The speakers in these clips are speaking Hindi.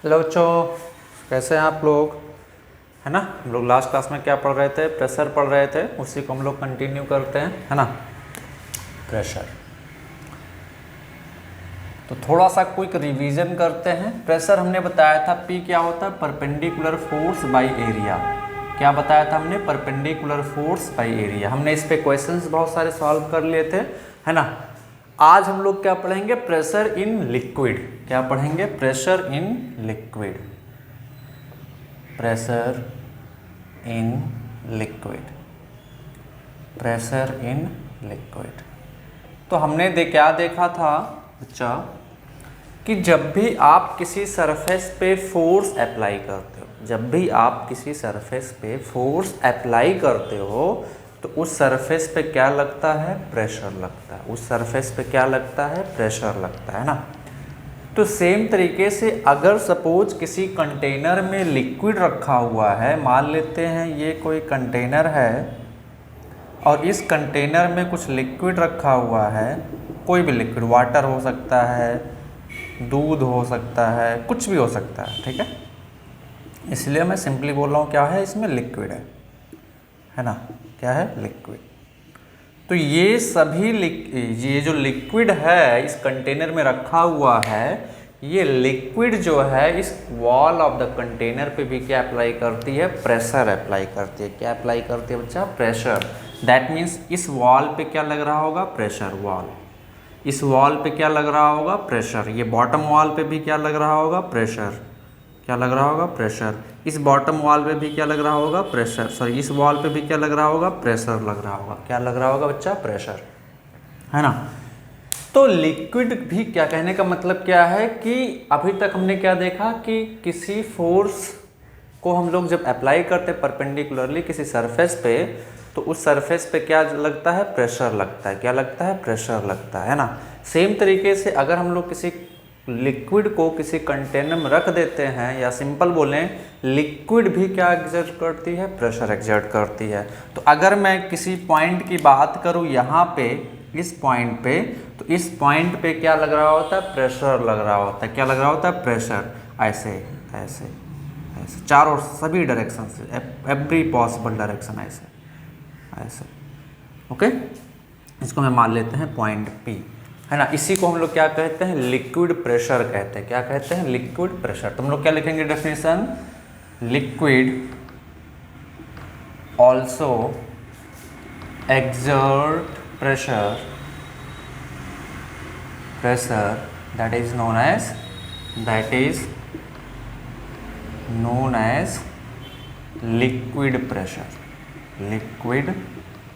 हेलो बच्चों, कैसे हैं आप लोग? है ना, हम लोग लास्ट क्लास में क्या पढ़ रहे थे? प्रेशर पढ़ रहे थे, उसी को हम लोग कंटिन्यू करते हैं, है ना। प्रेशर, तो थोड़ा सा क्विक रिवीजन करते हैं। प्रेशर हमने बताया था पी क्या होता है? Perpendicular force by area. क्या बताया था हमने? Perpendicular force by area. हमने इस पे क्वेश्चंस बहुत सारे सॉल्व कर लिए थे, है ना। आज हम लोग क्या पढ़ेंगे? Pressure in liquid. क्या पढ़ेंगे? Pressure in liquid. Pressure in liquid. Pressure in liquid. तो हमने क्या देखा था बच्चा कि जब भी आप किसी सरफेस पे फोर्स अप्लाई करते हो, जब भी आप किसी सरफेस पे फोर्स अप्लाई करते हो तो उस सरफेस पे क्या लगता है? प्रेशर लगता है। उस सरफेस पे क्या लगता है? प्रेशर लगता है ना। तो सेम तरीके से अगर सपोज किसी कंटेनर में लिक्विड रखा हुआ है, मान लेते हैं ये कोई कंटेनर है और इस कंटेनर में कुछ लिक्विड रखा हुआ है, कोई भी लिक्विड, वाटर हो सकता है, दूध हो सकता है, कुछ भी हो सकता है, ठीक है। इसलिए मैं सिंपली बोल रहा हूँ क्या है इसमें? लिक्विड है ना। क्या है? लिक्विड। तो ये सभी ये जो लिक्विड है इस कंटेनर में रखा हुआ है, ये लिक्विड जो है इस वॉल ऑफ द कंटेनर पे भी क्या अप्लाई करती है? प्रेशर अप्लाई करती है। क्या अप्लाई करती है बच्चा? प्रेशर। दैट मीन्स इस वॉल पे क्या लग रहा होगा? प्रेशर। वॉल, इस वॉल पे क्या लग रहा होगा? प्रेशर। ये बॉटम वॉल पे भी क्या लग रहा होगा? प्रेशर। क्या लग रहा होगा? प्रेशर। इस बॉटम वॉल पे भी क्या लग रहा होगा? प्रेशर। सॉरी, इस वॉल पे भी क्या लग रहा होगा? प्रेशर लग रहा होगा। क्या लग रहा होगा बच्चा? प्रेशर, है ना। तो लिक्विड भी, क्या कहने का मतलब क्या है कि अभी तक हमने क्या देखा कि किसी फोर्स को हम लोग जब अप्लाई करते हैं परपेंडिकुलरली किसी सरफेस पे, तो उस सरफेस पे क्या लगता है? प्रेशर लगता है। क्या लगता है? प्रेशर लगता है ना। सेम तरीके से अगर हम लोग किसी लिक्विड को किसी कंटेनर में रख देते हैं, या सिंपल बोलें लिक्विड भी क्या एग्जर्ट करती है? प्रेशर एग्जर्ट करती है। तो अगर मैं किसी पॉइंट की बात करूं यहाँ पे, इस पॉइंट पे, तो इस पॉइंट पे क्या लग रहा होता है? प्रेशर लग रहा होता है। क्या लग रहा होता है? प्रेशर। ऐसे ऐसे ऐसे चारों सभी डायरेक्शन से, एवरी पॉसिबल डायरेक्शन, ऐसे ऐसे। ओके, इसको मैं मान लेते हैं पॉइंट पी, है ना। इसी को हम लोग क्या कहते हैं? लिक्विड प्रेशर कहते हैं। क्या कहते हैं? Liquid pressure. तो हम लोग क्या लिखेंगे definition? Liquid also exert pressure that is known as liquid pressure. Liquid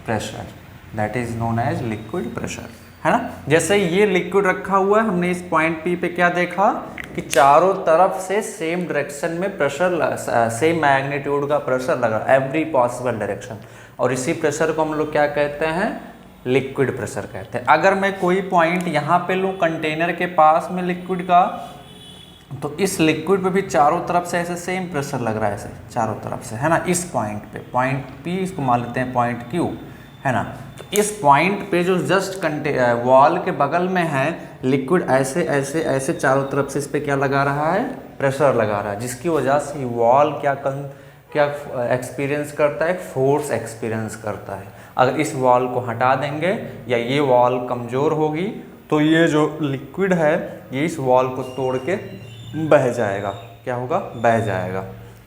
pressure, that is known as liquid pressure, है ना। जैसे ये लिक्विड रखा हुआ है, हमने इस पॉइंट पी पे क्या देखा कि चारों तरफ से सेम डायरेक्शन में प्रेशर, सेम मैग्नीट्यूड का प्रेशर लगा, एवरी पॉसिबल डायरेक्शन। और इसी प्रेशर को हम लोग क्या कहते हैं? लिक्विड प्रेशर कहते हैं। अगर मैं कोई पॉइंट यहाँ पे लूँ कंटेनर के पास में लिक्विड का, तो इस लिक्विड पे भी चारों तरफ से ऐसे सेम प्रेशर लग रहा है, ऐसे चारों तरफ से, है ना। इस पॉइंट पे, पॉइंट पी, इसको मान लेते हैं पॉइंट क्यू, है ना। तो इस पॉइंट पे जो जस्ट वॉल के बगल में है, लिक्विड ऐसे ऐसे ऐसे चारों तरफ से इस पे क्या लगा रहा है? प्रेशर लगा रहा है, जिसकी वजह से वॉल क्या एक्सपीरियंस करता है? फोर्स एक्सपीरियंस करता है। अगर इस वॉल को हटा देंगे या ये वॉल कमज़ोर होगी, तो ये जो लिक्विड है ये इस वॉल को तोड़ के बह जाएगा। क्या होगा? बह जाएगा।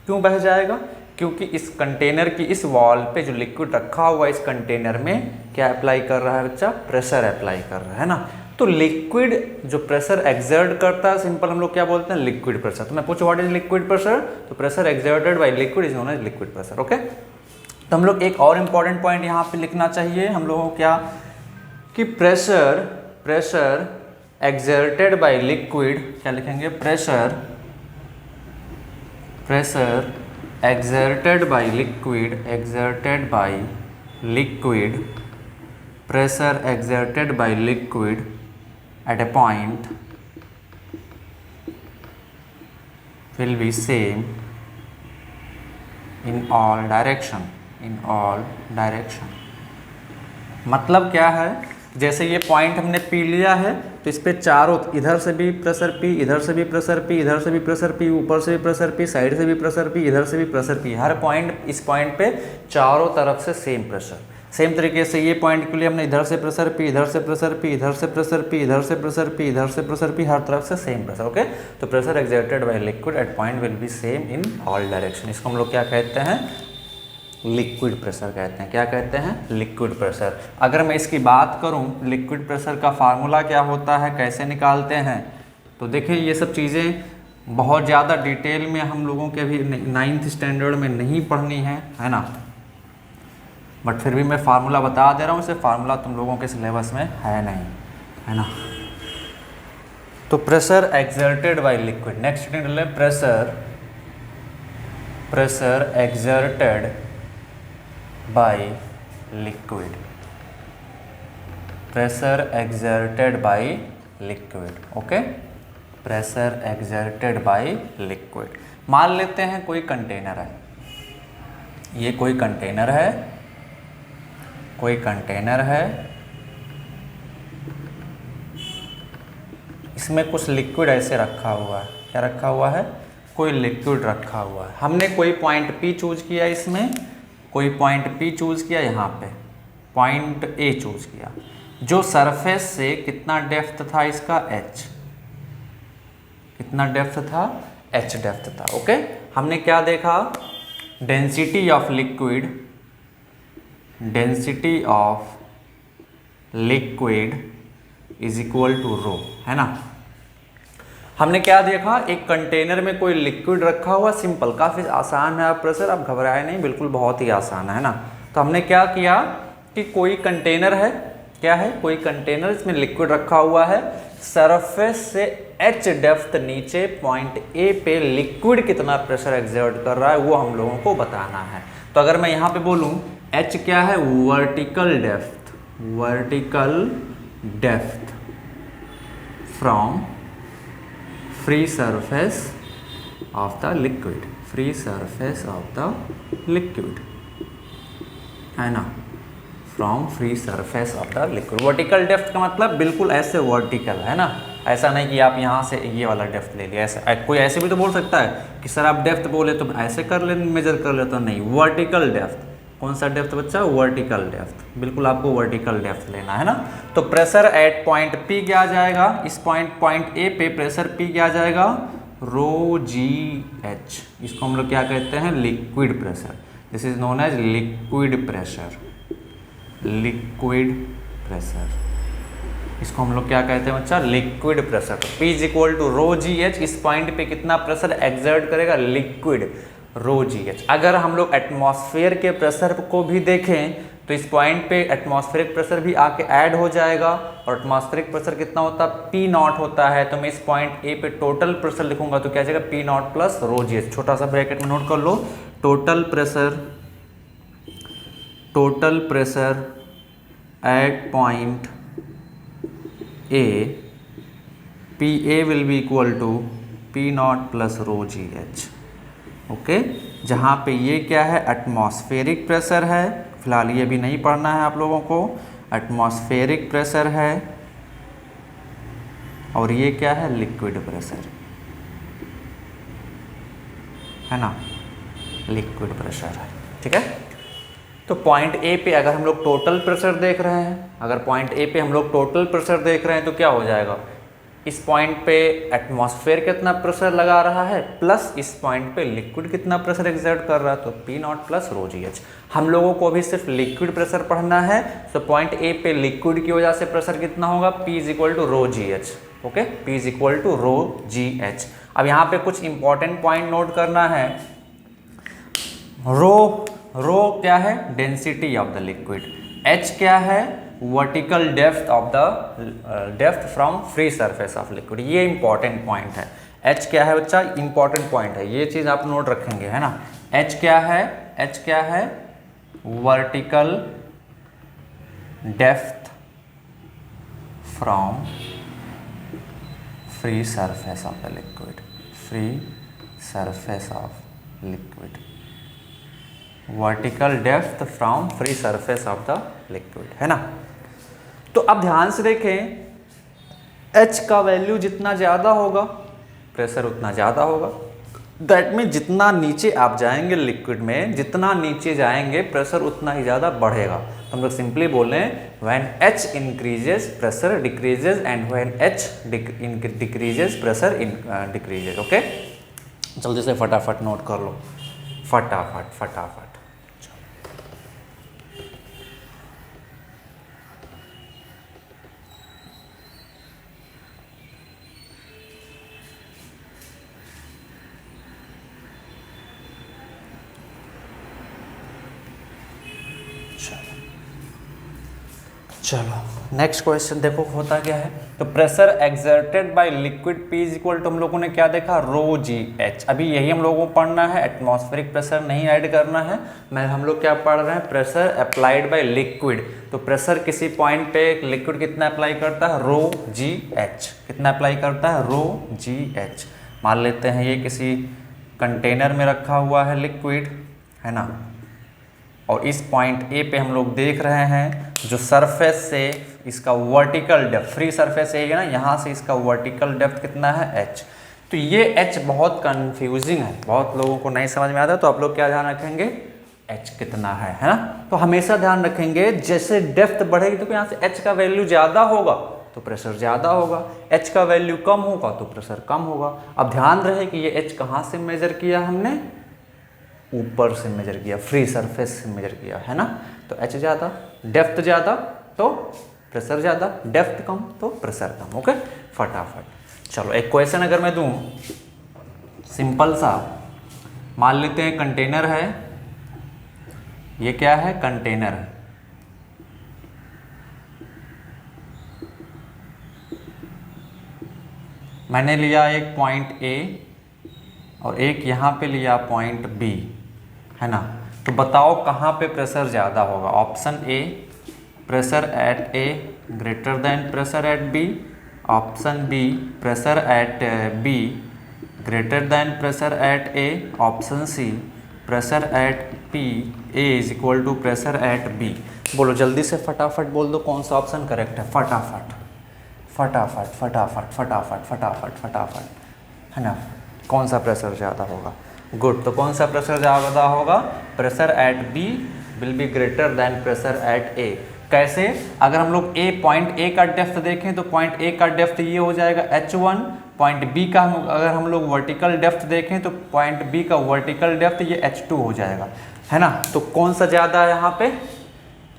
क्यों बह जाएगा? क्योंकि इस कंटेनर की इस वॉल पे जो लिक्विड रखा हुआ है, इस कंटेनर में क्या अप्लाई कर रहा है बच्चा? प्रेशर अप्लाई कर रहा है ना। तो लिक्विड जो प्रेशर एक्सर्ट करता है, सिंपल हम लोग क्या बोलते हैं? Liquid pressure. तो मैं पूछूं व्हाट इज लिक्विड प्रेशर? तो pressure exerted by liquid is known as liquid pressure. Okay, तो हम लोग एक और इंपॉर्टेंट पॉइंट यहाँ पे लिखना चाहिए हम लोगों को, क्या कि प्रेशर एक्सर्टेड बाय लिक्विड, क्या लिखेंगे? Pressure exerted by liquid, pressure exerted by liquid at a point will be same in all direction. मतलब क्या है? जैसे ये पॉइंट हमने पी लिया है, तो इस पे चारों, इधर से भी प्रेशर P, इधर से भी प्रेशर P, इधर से भी प्रेशर P, ऊपर से भी प्रेशर P, साइड से भी प्रेशर P, इधर से भी प्रेशर P, हर पॉइंट, इस पॉइंट पे चारों तरफ से सेम प्रेशर। सेम तरीके से ये पॉइंट के लिए हमने इधर से प्रेशर P, इधर से प्रेशर P, इधर से प्रेशर P, इधर से प्रेशर P, इधर से प्रेशर P, हर तरफ से सेम प्रेशर। ओके, तो pressure exerted by liquid at point will be same in all direction. इसको हम लोग क्या कहते हैं? लिक्विड प्रेशर कहते हैं। क्या कहते हैं? Liquid pressure. अगर मैं इसकी बात करूं, लिक्विड प्रेशर का फार्मूला क्या होता है, कैसे निकालते हैं, तो देखिए ये सब चीज़ें बहुत ज़्यादा डिटेल में हम लोगों के अभी 9th स्टैंडर्ड में नहीं पढ़नी है ना, बट फिर भी मैं फार्मूला बता दे रहा हूँ। इसे फार्मूला तुम लोगों के सिलेबस में है नहीं, है ना। तो pressure exerted by liquid, next pressure exerted by liquid, pressure exerted by liquid. Okay, pressure exerted by liquid. मान लेते हैं कोई कंटेनर है, ये कोई कंटेनर है, कोई कंटेनर है, इसमें कुछ लिक्विड ऐसे रखा हुआ है। क्या रखा हुआ है? कोई लिक्विड रखा हुआ है। हमने कोई पॉइंट P चूज किया, इसमें कोई पॉइंट P चूज किया, यहाँ पे पॉइंट A चूज किया। जो सरफेस से कितना डेप्थ था इसका? H। कितना डेप्थ था? H डेप्थ था। ओके, हमने क्या देखा? Density of liquid, density of liquid is equal to rho, है ना। हमने क्या देखा? एक कंटेनर में कोई लिक्विड रखा हुआ, सिंपल, काफ़ी आसान है। आप प्रेशर, आप घबराए नहीं, बिल्कुल बहुत ही आसान है ना। तो हमने क्या किया कि कोई कंटेनर है, क्या है? कोई कंटेनर, इसमें लिक्विड रखा हुआ है, सरफेस से H डेप्थ नीचे पॉइंट A पे लिक्विड कितना प्रेशर एक्सर्ट कर रहा है वो हम लोगों को बताना है। तो अगर मैं यहाँ पे बोलूँ H क्या है? Vertical depth, vertical depth from free surface of the liquid, free surface of the liquid, है ना, from free surface of the liquid. Vertical depth का मतलब बिल्कुल ऐसे वर्टिकल, है ना, ऐसा नहीं कि आप यहाँ से ये वाला डेप्थ ले लिया। ऐसा कोई ऐसे भी तो बोल सकता है कि सर आप डेप्थ बोले तो ऐसे कर ले, मेजर कर ले, तो नहीं, वर्टिकल डेप्थ। कौन सा डेप्थ बच्चा? Vertical depth. बिल्कुल आपको वर्टिकल डेप्थ लेना है ना। तो प्रेशर एट पॉइंट P क्या आ जाएगा? इस पॉइंट A पे प्रेशर P क्या आ जाएगा? रो जी एच। इसको हम लोग क्या कहते हैं? Liquid pressure. This is known as liquid pressure, liquid pressure. इसको हम लोग क्या कहते हैं बच्चा? Liquid pressure. तो P is equal to rho ji h. इस पॉइंट पे कितना प्रेशर एक्सर्ट करेगा? लिक्विड, रो जी एच। अगर हम लोग एटमॉस्फेयर के प्रेशर को भी देखें तो इस पॉइंट पे एटमॉस्फेरिक प्रेशर भी आके ऐड हो जाएगा, और एटमॉस्फेरिक प्रेशर कितना होता है? P नॉट होता है। तो मैं इस पॉइंट A पे टोटल प्रेशर लिखूंगा तो क्या जाएगा? P नॉट प्लस रो जी एच। छोटा सा ब्रैकेट में नोट कर लो, total pressure at point A, PA will be equal to P naught plus rho ji H. Okay, जहाँ पे ये क्या है? एटमॉस्फेरिक प्रेशर है। फिलहाल ये भी नहीं पढ़ना है आप लोगों को। एटमॉस्फेरिक प्रेशर है, और ये क्या है? लिक्विड प्रेशर, है ना, लिक्विड प्रेशर है। ठीक है, तो पॉइंट A पे अगर हम लोग टोटल प्रेशर देख रहे हैं, अगर पॉइंट A पे हम लोग टोटल प्रेशर देख रहे हैं तो क्या हो जाएगा? इस पॉइंट पे एटमॉस्फेयर कितना प्रेशर लगा रहा है, प्लस इस पॉइंट पे लिक्विड कितना प्रेशर एक्सर्ट कर रहा है, तो P नॉट प्लस रो जी एच। हम लोगों को अभी सिर्फ लिक्विड प्रेशर पढ़ना है। तो पॉइंट A पे लिक्विड की वजह से प्रेशर कितना होगा? P is equal to rho ji H. Okay, P is equal to rho ji h. अब यहाँ पे कुछ इंपॉर्टेंट पॉइंट नोट करना है। रो क्या है? Density of the liquid. H क्या है? Vertical depth of the depth from free surface of liquid. ये इंपॉर्टेंट पॉइंट है। H क्या है बच्चा? इंपॉर्टेंट पॉइंट है, ये चीज आप नोट रखेंगे, है ना। H क्या है? H क्या है? Vertical depth from free surface of the liquid, free surface of liquid, vertical depth from free surface of the liquid, है ना। तो अब ध्यान से देखें, एच का वैल्यू जितना ज़्यादा होगा प्रेशर उतना ज़्यादा होगा। दैट मीन जितना नीचे आप जाएंगे लिक्विड में, जितना नीचे जाएंगे प्रेशर उतना ही ज़्यादा बढ़ेगा। तो हम लोग सिंपली बोल रहे हैं when H increases pressure decreases and when H decreases pressure decreases. Okay, जल्दी से फटाफट नोट कर लो, फटाफट फटाफट। चलो नेक्स्ट क्वेश्चन देखो होता क्या है। तो pressure exerted by liquid P is equal to, हम लोगों ने क्या देखा, रो जी एच। अभी यही हम लोगों को पढ़ना है, एटमॉस्फेरिक प्रेशर नहीं ऐड करना है। मैं हम लोग क्या पढ़ रहे हैं, प्रेशर अप्लाइड बाय लिक्विड। तो प्रेशर किसी पॉइंट पे लिक्विड कितना अप्लाई करता है, रो जी एच। कितना अप्लाई करता है, रो जी एच। मान लेते हैं ये किसी कंटेनर में रखा हुआ है लिक्विड, है ना, और इस पॉइंट ए पे हम लोग देख रहे हैं जो सरफेस से इसका वर्टिकल डेप्थ, फ्री सरफेस है ना, यहाँ से इसका वर्टिकल डेप्थ कितना है, एच। तो ये एच बहुत कंफ्यूजिंग है, बहुत लोगों को नहीं समझ में आता। तो आप लोग क्या ध्यान रखेंगे, एच कितना है ना। तो हमेशा ध्यान रखेंगे जैसे डेप्थ बढ़ेगी तो यहाँ से एच का वैल्यू ज़्यादा होगा तो प्रेशर ज़्यादा होगा, एच का वैल्यू कम होगा तो प्रेशर कम होगा। अब ध्यान रहे कि ये एच कहाँ से मेजर किया हमने, ऊपर से मेजर किया, फ्री सरफेस से मेजर किया, है ना। तो एच ज़्यादा, डेप्थ ज़्यादा तो प्रेशर ज़्यादा, डेप्थ कम तो प्रेशर कम। ओके, फटाफट। चलो एक क्वेश्चन अगर मैं दूं सिंपल सा, मान लेते हैं कंटेनर है, ये क्या है, कंटेनर है। मैंने लिया एक पॉइंट ए और एक यहाँ पे लिया पॉइंट बी, है ना। तो बताओ कहाँ पे प्रेशर ज़्यादा होगा। Option A, pressure at A greater than pressure at B. Option B, pressure at B greater than pressure at A. Option C, pressure at P A is equal to pressure at B. बोलो जल्दी से फटाफट बोल दो कौन सा ऑप्शन करेक्ट है, फटाफट फटाफट फटाफट फटाफट फटाफट फटाफट, है ना। कौन सा प्रेशर ज़्यादा होगा, गुड। तो कौन सा प्रेशर ज़्यादा होगा, pressure at B will be greater than pressure at A. कैसे, अगर हम लोग ए पॉइंट ए का डेप्थ देखें तो पॉइंट ए का डेप्थ ये हो जाएगा H1, पॉइंट बी का अगर हम लोग वर्टिकल डेप्थ देखें तो पॉइंट बी का वर्टिकल डेप्थ ये H2 हो जाएगा, है ना। तो कौन सा ज़्यादा है यहाँ पे,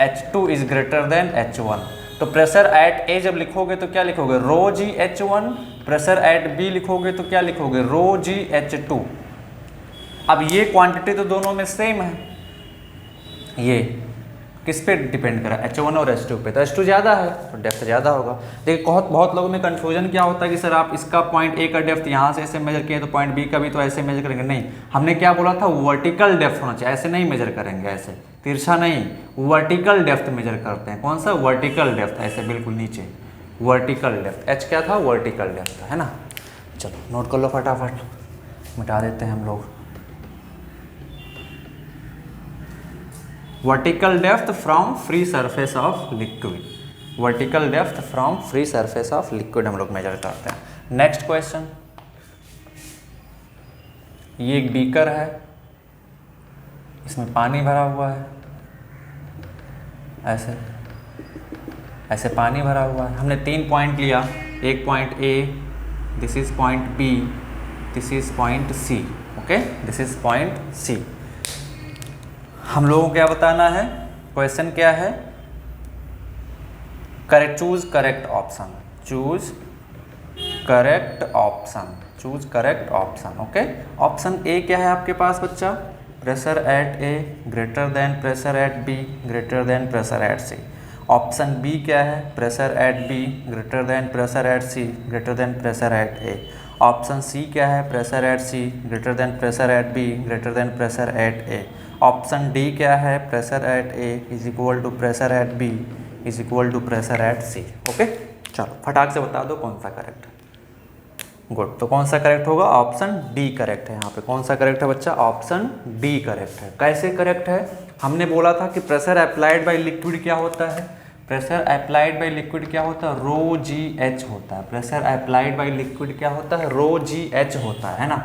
H2 is greater then H1। तो प्रेशर एट ए जब लिखोगे तो क्या लिखोगे, रो जी H1। प्रेशर एट बी लिखोगे तो क्या लिखोगे, रो जी H2। अब ये क्वांटिटी तो दोनों में सेम है, ये किस पे डिपेंड करा, H1 और H2 पे। तो H2 ज़्यादा है तो डेप्थ ज़्यादा होगा। देखिए बहुत लोगों में कन्फ्यूजन क्या होता है कि सर आप इसका पॉइंट ए का डेप्थ यहाँ से ऐसे मेजर किए तो पॉइंट बी का भी तो ऐसे मेजर करेंगे। नहीं, हमने क्या बोला था, वर्टिकल डेप्थ होना चाहिए, ऐसे नहीं मेजर करेंगे, ऐसे तिरछा नहीं, वर्टिकल डेप्थ मेजर करते हैं। कौन सा, वर्टिकल डेप्थ, ऐसे बिल्कुल नीचे वर्टिकल डेप्थ। एच क्या था, वर्टिकल डेप्थ, है ना। चलो नोट कर लो फटाफट, मिटा देते हैं हम लोग। Vertical depth from free surface of liquid, vertical depth from free surface of liquid हम लोग मेजर करते हैं। नेक्स्ट क्वेश्चन, ये एक बीकर है, इसमें पानी भरा हुआ है, ऐसे ऐसे पानी भरा हुआ है। हमने 3 पॉइंट लिया, एक point A, this is point B, this is point C. Okay, this is point C. हम लोगों को क्या बताना है, क्वेश्चन क्या है, correct, choose correct option, choose correct option, choose correct option. Okay, option A क्या है आपके पास बच्चा, pressure at A greater than pressure at B greater than pressure at C. Option B क्या है, pressure at B greater than pressure at C greater than pressure at A. Option C क्या है, pressure at C greater than pressure at B greater than pressure at A. Option D क्या है, pressure at A is equal to pressure at B is equal to pressure at C. Okay, चलो फटाक से बता दो कौन सा करेक्ट है। गुड, तो कौन सा करेक्ट होगा, ऑप्शन डी करेक्ट है। यहाँ पे कौन सा करेक्ट है बच्चा, ऑप्शन डी करेक्ट है। कैसे करेक्ट है, हमने बोला था कि प्रेशर अप्लाइड बाय लिक्विड क्या होता है, प्रेशर अप्लाइड बाय लिक्विड क्या होता है, रो जी एच होता है। प्रेशर अप्लाइड बाय लिक्विड क्या होता है, रो जी एच होता है ना।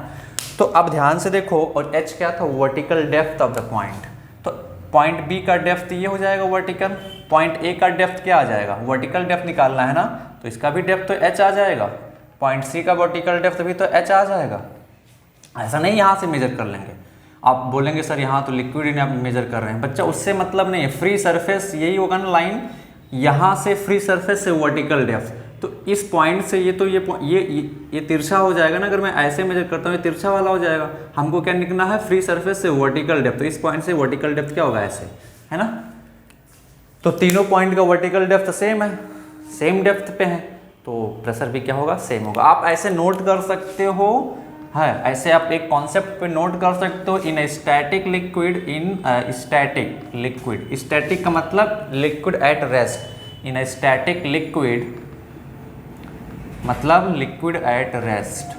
तो अब ध्यान से देखो, और एच क्या था, vertical depth of the point. तो पॉइंट बी का डेप्थ ये हो जाएगा वर्टिकल, पॉइंट ए का डेप्थ क्या आ जाएगा, वर्टिकल डेप्थ निकालना है ना, तो इसका भी डेप्थ तो एच आ जाएगा। पॉइंट सी का वर्टिकल डेप्थ भी तो एच आ जाएगा। ऐसा नहीं यहाँ से मेजर कर लेंगे, आप बोलेंगे सर यहाँ तो लिक्विड ही आप मेजर कर रहे हैं, बच्चा उससे मतलब नहीं है। फ्री सरफेस यही होगा ना लाइन, यहाँ से फ्री सरफेस से वर्टिकल डेप्थ, तो इस पॉइंट से ये तो ये तिरछा हो जाएगा ना। अगर मैं ऐसे मेजर करता हूँ ये तिरछा वाला हो जाएगा। हमको क्या निकलना है, फ्री सरफेस से वर्टिकल डेप्थ, तो इस पॉइंट से वर्टिकल डेप्थ क्या होगा, ऐसे, है ना। तो तीनों पॉइंट का वर्टिकल डेप्थ सेम है, सेम डेप्थ पे है, तो प्रेशर भी क्या होगा, सेम होगा। आप ऐसे नोट कर सकते हो, है ऐसे आप एक कॉन्सेप्ट पे नोट कर सकते हो। In static liquid, in static liquid, static का मतलब liquid at rest, in static liquid मतलब liquid at rest,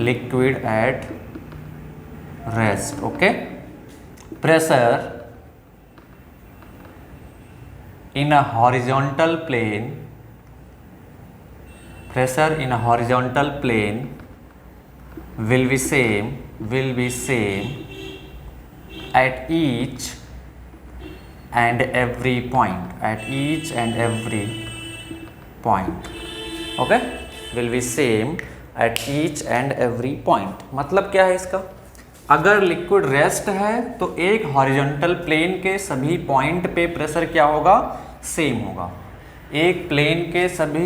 liquid at rest, okay. Pressure in a horizontal plane, pressure in a horizontal plane will be same at each and every point, at each and every point, okay, will be same at each and every point। मतलब क्या है इसका, अगर लिक्विड रेस्ट है तो एक हॉरिजॉन्टल प्लेन के सभी पॉइंट पे प्रेशर क्या होगा, सेम होगा। एक प्लेन के सभी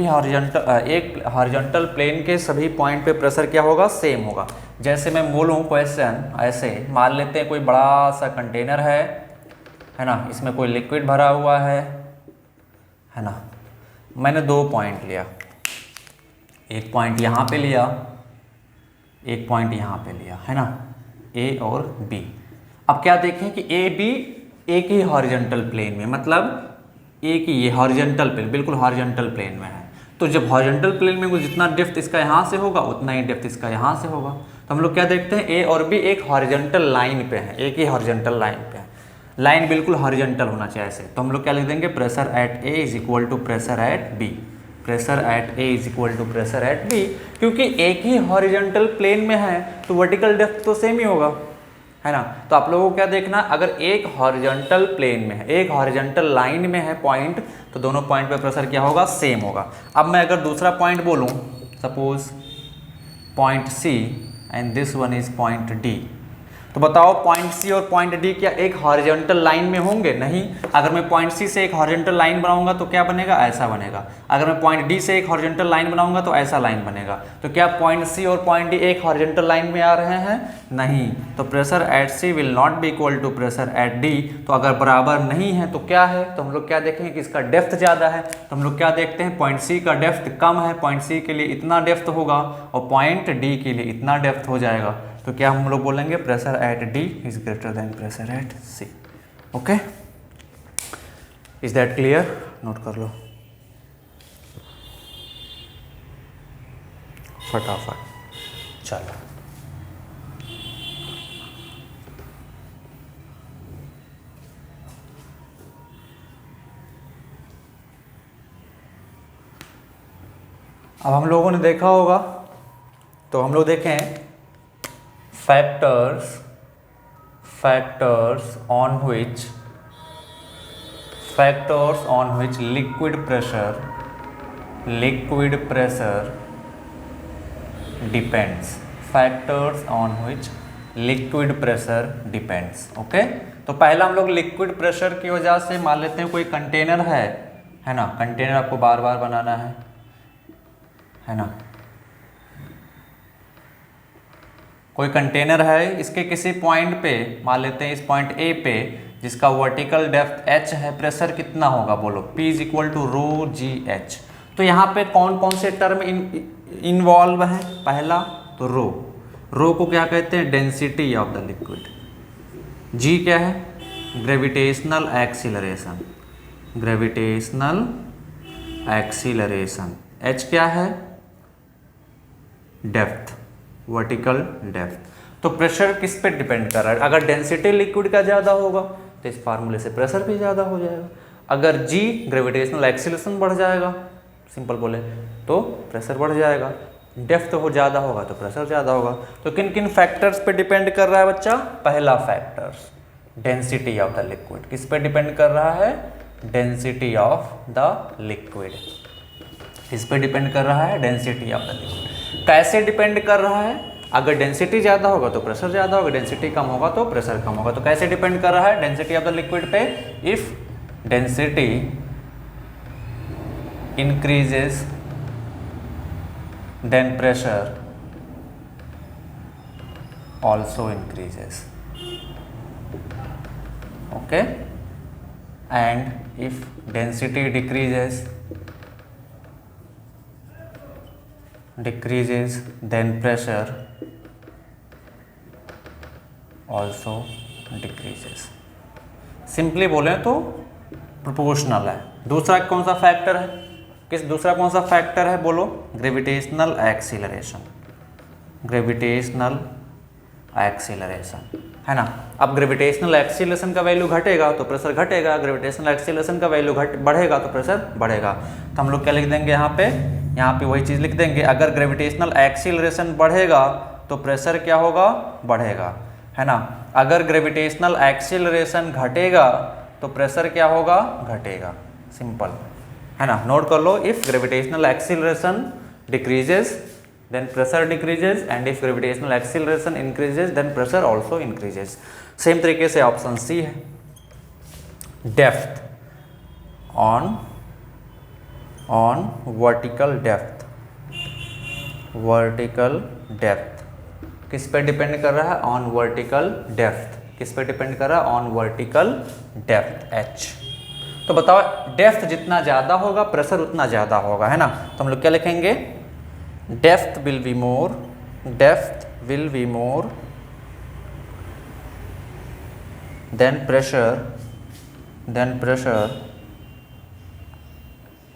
एक हॉरिजॉन्टल प्लेन के सभी पॉइंट पे प्रेशर क्या होगा, सेम होगा। जैसे मैं बोलूँ क्वेश्चन ऐसे, मान लेते हैं कोई बड़ा सा कंटेनर है ना, इसमें कोई लिक्विड भरा हुआ है ना। मैंने 2 पॉइंट लिया, एक पॉइंट यहाँ पे लिया, एक पॉइंट यहाँ पे लिया, है ना, ए और बी। अब क्या देखें कि ए बी एक ही हॉरिजॉन्टल प्लेन में, मतलब एक ही ये हॉरिजॉन्टल प्लेन, बिल्कुल हॉरिजॉन्टल प्लेन में है। तो जब हॉरिजॉन्टल प्लेन में जितना डेप्थ इसका यहाँ से होगा उतना ही डेप्थ इसका यहाँ से होगा। तो हम लोग क्या देखते हैं, ए और बी एक हॉरिजॉन्टल लाइन पे है, एक ही हॉरिजॉन्टल लाइन पे है। लाइन बिल्कुल हॉरिजॉन्टल होना चाहिए ऐसे। तो हम लोग क्या लिख देंगे, pressure at A is equal to pressure at B, pressure at A is equal to pressure at B. क्योंकि एक ही हॉरिजॉन्टल प्लेन में है तो वर्टिकल डेप्थ तो सेम ही होगा, है ना। तो आप लोगों को क्या देखना, अगर एक हॉरिजॉन्टल प्लेन में है, एक हॉरिजॉन्टल लाइन में है पॉइंट, तो दोनों पॉइंट पे प्रेशर क्या होगा, सेम होगा। अब मैं अगर दूसरा पॉइंट बोलूँ, suppose point C and this one is point D, तो बताओ पॉइंट सी और पॉइंट डी क्या एक हॉरिजॉन्टल लाइन में होंगे, नहीं। अगर मैं पॉइंट सी से एक हॉरिजॉन्टल लाइन बनाऊंगा तो क्या बनेगा, ऐसा बनेगा। अगर मैं पॉइंट डी से एक हॉरिजॉन्टल लाइन बनाऊंगा तो ऐसा लाइन बनेगा। तो क्या पॉइंट सी और पॉइंट डी एक हॉरिजॉन्टल लाइन में आ रहे हैं, नहीं। तो pressure at C will not be equal to pressure at D. तो अगर बराबर नहीं है तो क्या है, तो हम लोग क्या देखेंगे कि इसका डेप्थ ज़्यादा है। तो हम लोग क्या देखते हैं, पॉइंट सी का डेप्थ कम है, पॉइंट सी के लिए इतना डेप्थ होगा और पॉइंट डी के लिए इतना डेप्थ हो जाएगा। तो क्या हम लोग बोलेंगे, pressure at D is greater than pressure at C, okay. Is that clear, note कर लो फटाफट। चलो अब हम लोगों ने देखा होगा, तो हम लोग देखें factors on which liquid pressure depends, factors on which liquid pressure depends, okay. तो पहला हम लोग लिक्विड प्रेशर की वजह से मान लेते हैं कोई कंटेनर है ना, कंटेनर आपको बार बार बनाना है ना। कोई कंटेनर है, इसके किसी पॉइंट पे मान लेते हैं, इस पॉइंट ए पे जिसका वर्टिकल डेप्थ h है, प्रेशर कितना होगा बोलो, P is equal to rho ji h. तो यहाँ पे कौन कौन से टर्म इन्वॉल्व है, पहला तो रो को क्या कहते हैं, डेंसिटी ऑफ द लिक्विड। जी क्या है, ग्रेविटेशनल एक्सीलरेशन। एच क्या है, डेप्थ, वर्टिकल डेप्थ। तो प्रेशर किस पे डिपेंड कर रहा है, अगर डेंसिटी लिक्विड का ज़्यादा होगा तो इस फार्मूले से प्रेशर भी ज़्यादा हो जाएगा। अगर g ग्रेविटेशनल एक्सीलरेशन बढ़ जाएगा, सिंपल बोले तो प्रेशर बढ़ जाएगा। डेप्थ हो ज़्यादा होगा तो प्रेशर ज़्यादा होगा। तो किन किन फैक्टर्स पे डिपेंड कर रहा है बच्चा? पहला factors density of the liquid. किस पे डिपेंड कर रहा है? Density of the liquid. किस पे डिपेंड कर रहा है? Density of the liquid. कैसे डिपेंड कर रहा है? अगर डेंसिटी ज़्यादा होगा तो प्रेशर ज़्यादा होगा, डेंसिटी कम होगा तो प्रेशर कम होगा। तो कैसे डिपेंड कर रहा है डेंसिटी ऑफ द लिक्विड पे? If density increases then pressure also increases, okay, and if density decreases then pressure also decreases। Simply बोलें तो प्रोपोर्शनल है। दूसरा कौन सा फैक्टर है? दूसरा कौन सा फैक्टर है बोलो? Gravitational acceleration. ग्रेविटेशनल एक्सीलरेशन है ना। अब ग्रेविटेशनल एक्सीलरेशन का वैल्यू घटेगा तो प्रेशर घटेगा, ग्रेविटेशनल एक्सीलरेशन का वैल्यू बढ़ेगा तो प्रेशर बढ़ेगा। तो हम लोग क्या लिख देंगे यहाँ पे वही चीज़ लिख देंगे। अगर ग्रेविटेशनल एक्सीलरेशन बढ़ेगा तो प्रेशर क्या होगा? बढ़ेगा, है ना। अगर ग्रेविटेशनल एक्सीलरेशन घटेगा तो प्रेशर क्या होगा? घटेगा। सिंपल है ना, नोट कर लो। If gravitational acceleration decreases then pressure decreases, and if gravitational acceleration increases then pressure also increases. Same तरीके से ऑप्शन सी है। Depth on vertical depth. Vertical depth किस पे डिपेंड कर रहा है? On vertical depth. किस पे डिपेंड कर रहा है? On vertical depth h। तो बताओ, डेप्थ जितना ज़्यादा होगा प्रेशर उतना ज़्यादा होगा, है ना। तो हम लोग क्या लिखेंगे? Depth will be more than pressure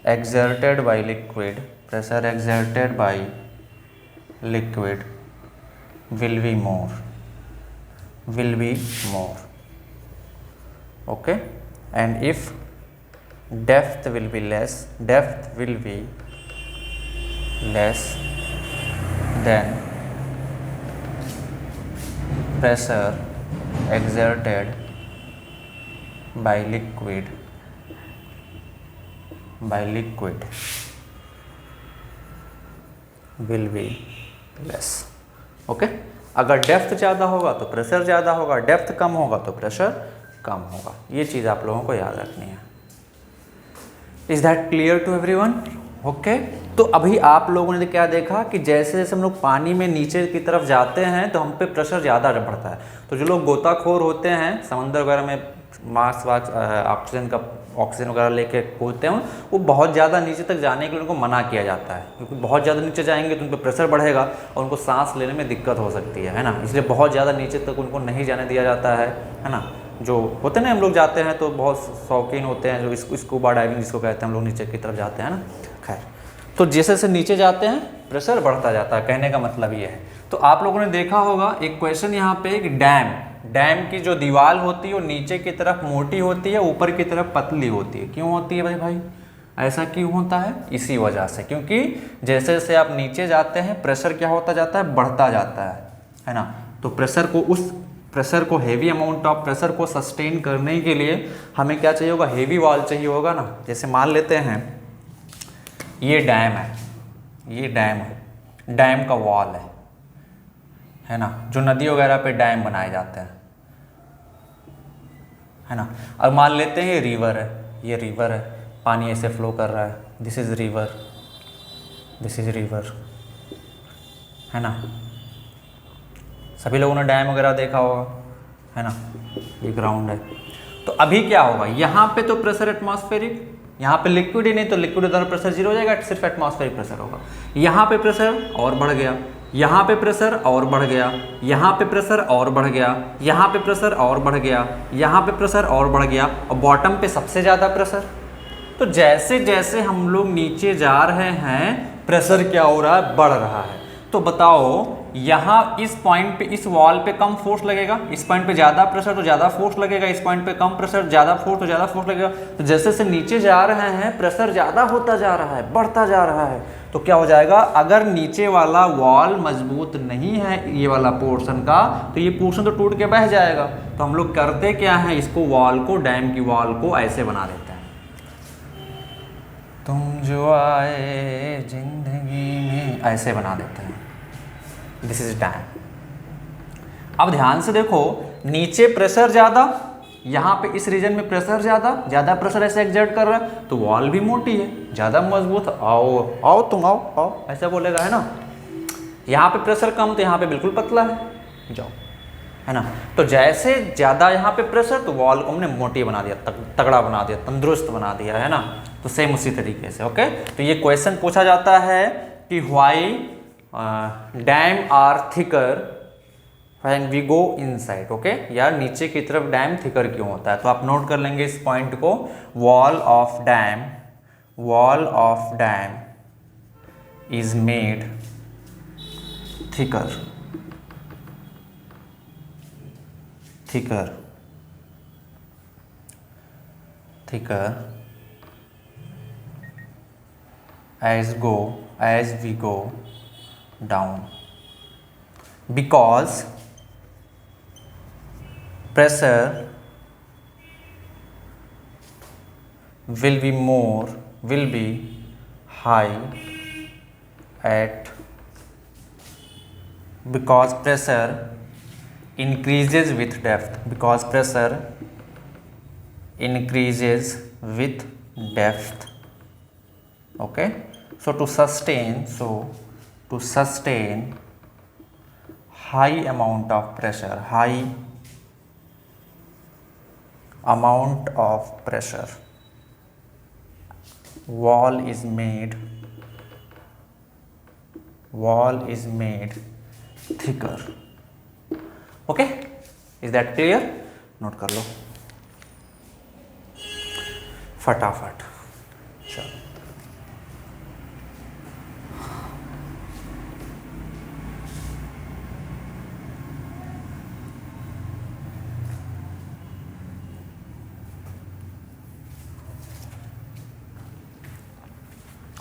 exerted by liquid will be more, okay, and if depth will be less than pressure exerted by liquid will be less, okay. अगर डेप्थ ज़्यादा होगा तो प्रेशर ज़्यादा होगा, डेप्थ कम होगा तो प्रेशर कम होगा। ये चीज़ आप लोगों को याद रखनी है। Is that clear to everyone? Okay. तो अभी आप लोगों ने क्या देखा कि जैसे जैसे हम लोग पानी में नीचे की तरफ जाते हैं तो हम पे प्रेशर ज़्यादा बढ़ता है। तो जो लोग गोताखोर होते हैं समंदर वगैरह में, ऑक्सीजन वगैरह लेके खोदते हैं, वो बहुत ज़्यादा नीचे तक जाने के लिए उनको मना किया जाता है, क्योंकि बहुत ज़्यादा नीचे जाएंगे तो उन पर प्रेशर बढ़ेगा और उनको सांस लेने में दिक्कत हो सकती है ना। इसलिए बहुत ज़्यादा नीचे तक उनको नहीं जाने दिया जाता है ना। जो होते हैं ना, हम लोग जाते हैं तो बहुत शौकीन होते हैं, जो स्कूबा डाइविंग जिसको कहते हैं, हम लोग नीचे की तरफ जाते हैं ना। खैर, तो जैसे जैसे नीचे जाते हैं प्रेशर बढ़ता जाता है, कहने का मतलब ये है। तो आप लोगों ने देखा होगा एक क्वेश्चन यहाँ पे, एक डैम की जो दीवार होती है वो नीचे की तरफ मोटी होती है, ऊपर की तरफ पतली होती है। क्यों होती है भाई? ऐसा क्यों होता है? इसी वजह से, क्योंकि जैसे जैसे आप नीचे जाते हैं प्रेशर क्या होता जाता है? बढ़ता जाता है ना। तो प्रेशर को हेवी अमाउंट ऑफ प्रेशर को सस्टेन करने के लिए हमें क्या चाहिए होगा? हेवी वॉल चाहिए होगा ना। जैसे मान लेते हैं ये डैम है, डैम का वॉल है ना, जो नदी वगैरह पे डैम बनाए जाते हैं, है ना। अब मान लेते हैं ये रिवर है, पानी ऐसे फ्लो कर रहा है, दिस इज रिवर, है ना। सभी लोगों ने डैम वगैरह देखा होगा, है ना। ये ग्राउंड है। तो अभी क्या होगा? यहाँ पे तो प्रेशर एटमॉस्फेरिक, यहाँ पे लिक्विड ही नहीं, तो लिक्विड उधर प्रेशर जीरो हो जाएगा, सिर्फ एटमॉस्फेरिक प्रेशर होगा। यहाँ पे प्रेशर और बढ़ गया, यहाँ पे प्रेशर और बढ़ गया, यहाँ पे प्रेशर और बढ़ गया, यहाँ पे प्रेशर और बढ़ गया, यहाँ पे प्रेशर और बढ़ गया, और बॉटम पे सबसे ज़्यादा प्रेशर। तो जैसे जैसे हम लोग नीचे जा रहे हैं प्रेशर क्या हो रहा है? बढ़ रहा है। तो बताओ यहाँ इस पॉइंट पे, इस वॉल पे कम फोर्स लगेगा, इस पॉइंट पे ज़्यादा प्रेशर तो ज़्यादा फोर्स लगेगा, इस पॉइंट पे कम प्रेशर ज़्यादा फोर्स तो ज़्यादा फोर्स लगेगा। तो जैसे जैसे नीचे जा रहे हैं प्रेशर ज़्यादा होता जा रहा है, बढ़ता जा रहा है, तो क्या हो जाएगा, अगर नीचे वाला वॉल मजबूत नहीं है ये वाला पोर्शन का, तो ये पोर्शन तो टूट के बह जाएगा। तो हम लोग करते क्या है, इसको वॉल को, डैम की वॉल को ऐसे बना देते हैं। तुम जो आए जिंदगी में, ऐसे बना देते हैं। This is damn. अब ध्यान से देखो, नीचे प्रेशर ज़्यादा, यहाँ पे इस रीजन में प्रेशर ज़्यादा प्रेशर ऐसे एग्जर्ट कर रहा है, तो वॉल भी मोटी है, ज़्यादा मजबूत। आओ आओ तुम आओ आओ ऐसा बोलेगा, है ना। यहाँ पे प्रेशर कम, तो यहाँ पे बिल्कुल पतला है, जाओ, है ना। तो जैसे ज़्यादा यहाँ पे प्रेशर, तो वॉल को हमने मोटी बना दिया, तगड़ा बना दिया, तंदुरुस्त बना दिया, है ना। तो सेम उसी तरीके से, ओके। तो ये क्वेश्चन पूछा जाता है कि why dam are thicker when we go inside, okay. या नीचे की तरफ डैम थिकर क्यों होता है। तो आप नोट कर लेंगे इस पॉइंट को, wall of dam is made thicker as we go down, because pressure will be high at, because pressure increases with depth, okay. So to sustain high amount of pressure, wall is made thicker, okay. Is that clear? Note कर लो फटाफट, चलो।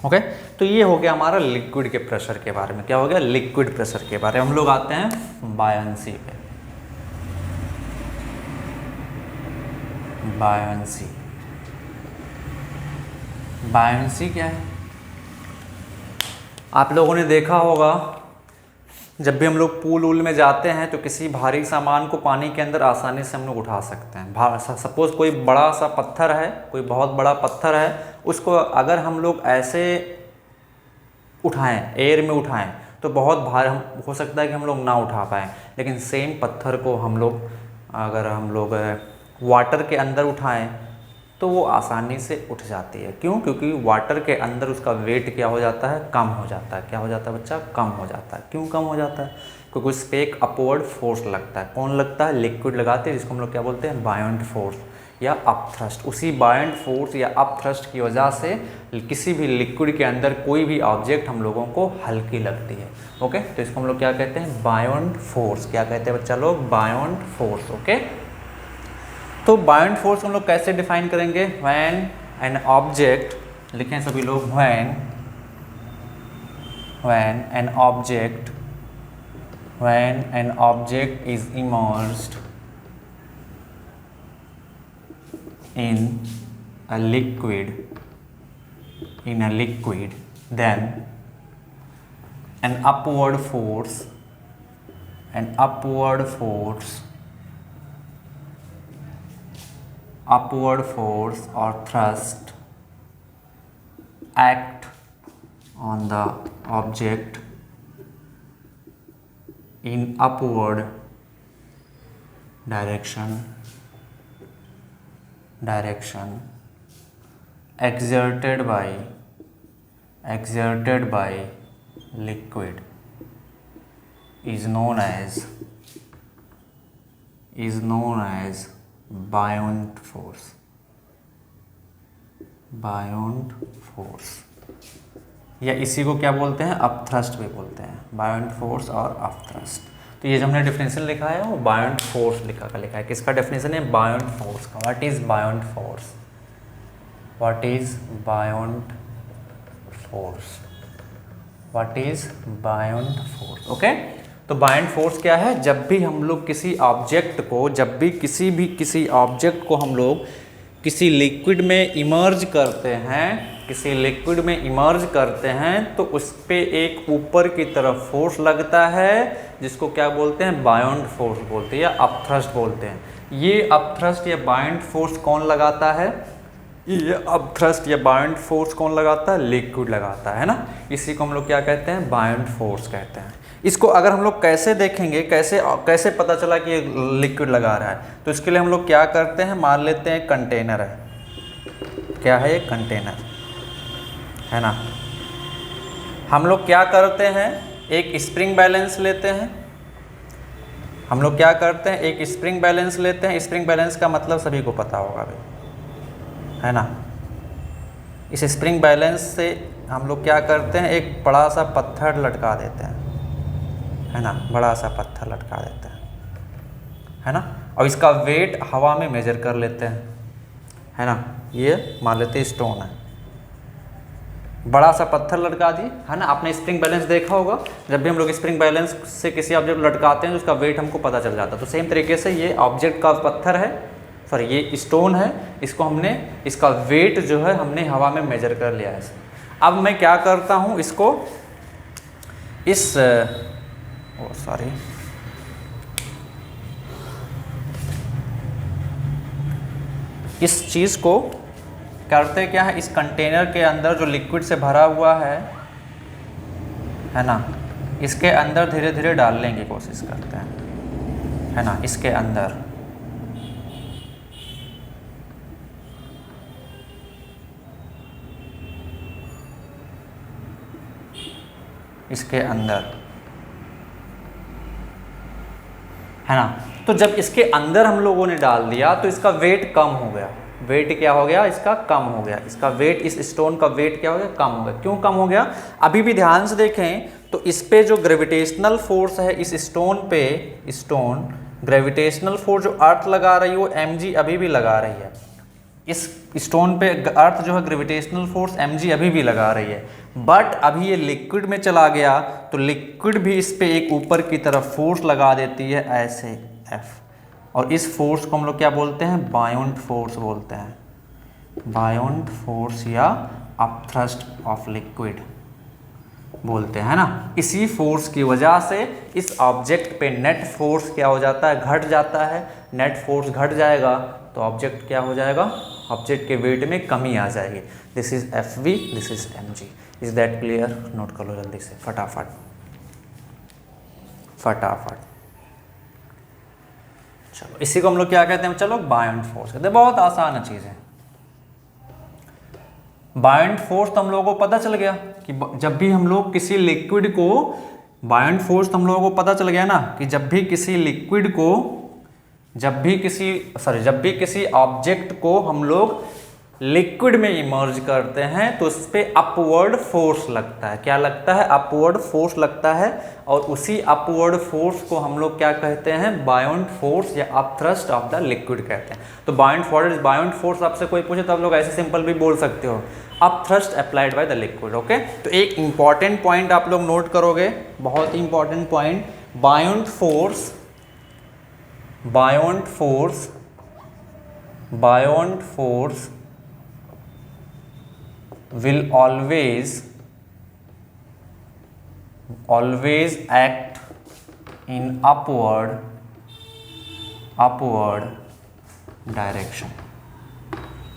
ओके तो ये हो गया हमारा लिक्विड के प्रेशर के बारे में। क्या हो गया, लिक्विड प्रेशर के बारे में। हम लोग आते हैं बायंसी पे। बायंसी क्या है, आप लोगों ने देखा होगा जब भी हम लोग पूल वूल में जाते हैं तो किसी भारी सामान को पानी के अंदर आसानी से हम लोग उठा सकते हैं। सपोज कोई बड़ा सा पत्थर है, कोई बहुत बड़ा पत्थर है, उसको अगर हम लोग ऐसे उठाएं, एयर में उठाएं, तो बहुत भार हो सकता है कि हम लोग ना उठा पाएँ। लेकिन सेम पत्थर को अगर हम लोग वाटर के अंदर उठाएं तो वो आसानी से उठ जाती है। क्यों? क्योंकि वाटर के अंदर उसका वेट क्या हो जाता है, कम हो जाता है। क्या हो जाता है बच्चा, कम हो जाता है। क्यों कम हो जाता है? क्योंकि उस पर एक अपवर्ड फोर्स लगता है। कौन लगता है? लिक्विड लगाते हैं, जिसको हम लोग क्या बोलते हैं, बायोंट फोर्स या अपथ्रस्ट। उसी बायोंट फोर्स या अपथ्रस्ट की वजह से किसी भी लिक्विड के अंदर कोई भी ऑब्जेक्ट हम लोगों को हल्की लगती है। ओके, तो इसको हम लोग क्या कहते हैं, बायोंट फोर्स। क्या कहते हैं बच्चा लोग, बायोंट फोर्स। ओके, तो बायोंट फोर्स हम लोग कैसे डिफाइन करेंगे, व्हेन एन ऑब्जेक्ट, लिखें सभी लोग, when an object is immersed in a liquid, then an upward force or thrust act on the object in upward direction exerted by liquid is known as buoyant force। या इसी को क्या बोलते हैं, अपथ्रस्ट भी बोलते हैं, बायोंट फोर्स और अपथ्रस्ट। तो ये जो हमने डेफिनेशन लिखा है वो बायोंट फोर्स लिखा है। किसका डेफिनेशन है, बायोंट फोर्स का। What is buoyant force, what is buoyant force, what is buoyant force. Okay, तो बायोंट फोर्स क्या है, जब भी हम लोग किसी ऑब्जेक्ट को, जब भी किसी ऑब्जेक्ट को हम लोग किसी लिक्विड में इमर्ज करते हैं, किसी लिक्विड में इमर्ज करते हैं, तो उस पर एक ऊपर की तरफ फोर्स लगता है, जिसको क्या बोलते हैं, बायोंट फोर्स बोलते हैं या अपथ्रस्ट बोलते हैं। ये अपथ्रस्ट या बायोंट फोर्स कौन लगाता है, ये अपथ्रस्ट या बायोंट फोर्स कौन लगाता है, लिक्विड लगाता है ना। इसी को हम लोग क्या कहते हैं, बायोंट फोर्स कहते हैं। इसको अगर हम लोग कैसे देखेंगे, कैसे पता चला कि ये लिक्विड लगा रहा है, तो इसके लिए हम लोग क्या करते हैं, मान लेते हैं कंटेनर है, क्या है ये, कंटेनर है ना। हम लोग क्या करते हैं, एक स्प्रिंग बैलेंस लेते हैं, हम लोग क्या करते हैं, एक स्प्रिंग बैलेंस लेते हैं। स्प्रिंग बैलेंस का मतलब सभी को पता होगा भाई, है ना। इस स्प्रिंग बैलेंस से हम लोग क्या करते हैं, एक बड़ा सा पत्थर लटका देते हैं, है ना, बड़ा सा पत्थर लटका देते हैं, है ना, और इसका वेट हवा में मेजर कर लेते हैं, है ना। ये मान लेते हैं स्टोन है, बड़ा सा पत्थर लटका दिए, है ना। आपने स्प्रिंग बैलेंस देखा होगा, जब भी हम लोग स्प्रिंग बैलेंस से किसी ऑब्जेक्ट लटकाते हैं तो उसका वेट हमको पता चल जाता है। तो सेम तरीके से ये ऑब्जेक्ट का पत्थर है, सॉरी ये स्टोन है, इसको हमने, इसका वेट जो है हमने हवा में मेजर कर लिया है। अब मैं क्या करता हूँ, इसको इस चीज़ को करते क्या है, इस कंटेनर के अंदर जो लिक्विड से भरा हुआ है ना, इसके अंदर धीरे धीरे डालने की कोशिश करते हैं, है ना, इसके अंदर। इसके अंदर, है ना। तो जब इसके अंदर हम लोगों ने डाल दिया तो इसका वेट कम हो गया। वेट क्या हो गया, इसका कम हो गया। इसका वेट, इस स्टोन का वेट क्या हो गया, कम हो गया। क्यों कम हो गया, अभी भी ध्यान से देखें तो इस पे जो ग्रेविटेशनल फोर्स है, इस स्टोन पे, स्टोन ग्रेविटेशनल फोर्स जो अर्थ लगा रही है वो mg अभी भी लगा रही है। इस स्टोन पे अर्थ जो है ग्रेविटेशनल फोर्स mg अभी भी लगा रही है, बट अभी ये लिक्विड में चला गया तो लिक्विड भी इस पे एक ऊपर की तरफ फोर्स लगा देती है ऐसे F, और इस फोर्स को हम लोग क्या बोलते हैं, बायोंट फोर्स बोलते हैं, बायोंट फोर्स या अपथ्रस्ट ऑफ लिक्विड बोलते हैं ना। इसी फोर्स की वजह से इस ऑब्जेक्ट पे नेट फोर्स क्या हो जाता है, घट जाता है। नेट फोर्स घट जाएगा तो ऑब्जेक्ट क्या हो जाएगा, ऑब्जेक्ट के वेट में कमी आ जाएगी। This is Fv, this is mg। Is that clear, note कर लो जल्दी से, फटाफट फटाफट। चलो इसी को हम लोग क्या कहते हैं, चलो बायोंट फोर्स कहते हैं। बहुत आसान चीज़ है। बायोंट फोर्स तो हम लोगों को पता चल गया कि जब भी हम लोग किसी लिक्विड को, बायोंट फोर्स तो हम लोगों को पता चल गया ना कि जब भी किसी लिक्विड को, जब भी किसी ऑब्जेक्ट को हम लोग लिक्विड में इमर्ज करते हैं तो उस पर अपवर्ड फोर्स लगता है। क्या लगता है, अपवर्ड फोर्स लगता है। और उसी अपवर्ड फोर्स को हम लोग क्या कहते हैं, बायोंट फोर्स या अपथ्रस्ट ऑफ द लिक्विड कहते हैं। तो बायोंट फोर्स आपसे कोई पूछे तो आप लोग ऐसे सिंपल भी बोल सकते हो, upthrust applied by the liquid. Okay, तो एक इंपॉर्टेंट पॉइंट आप लोग नोट करोगे, बहुत ही important point, buoyant force will always act in upward direction.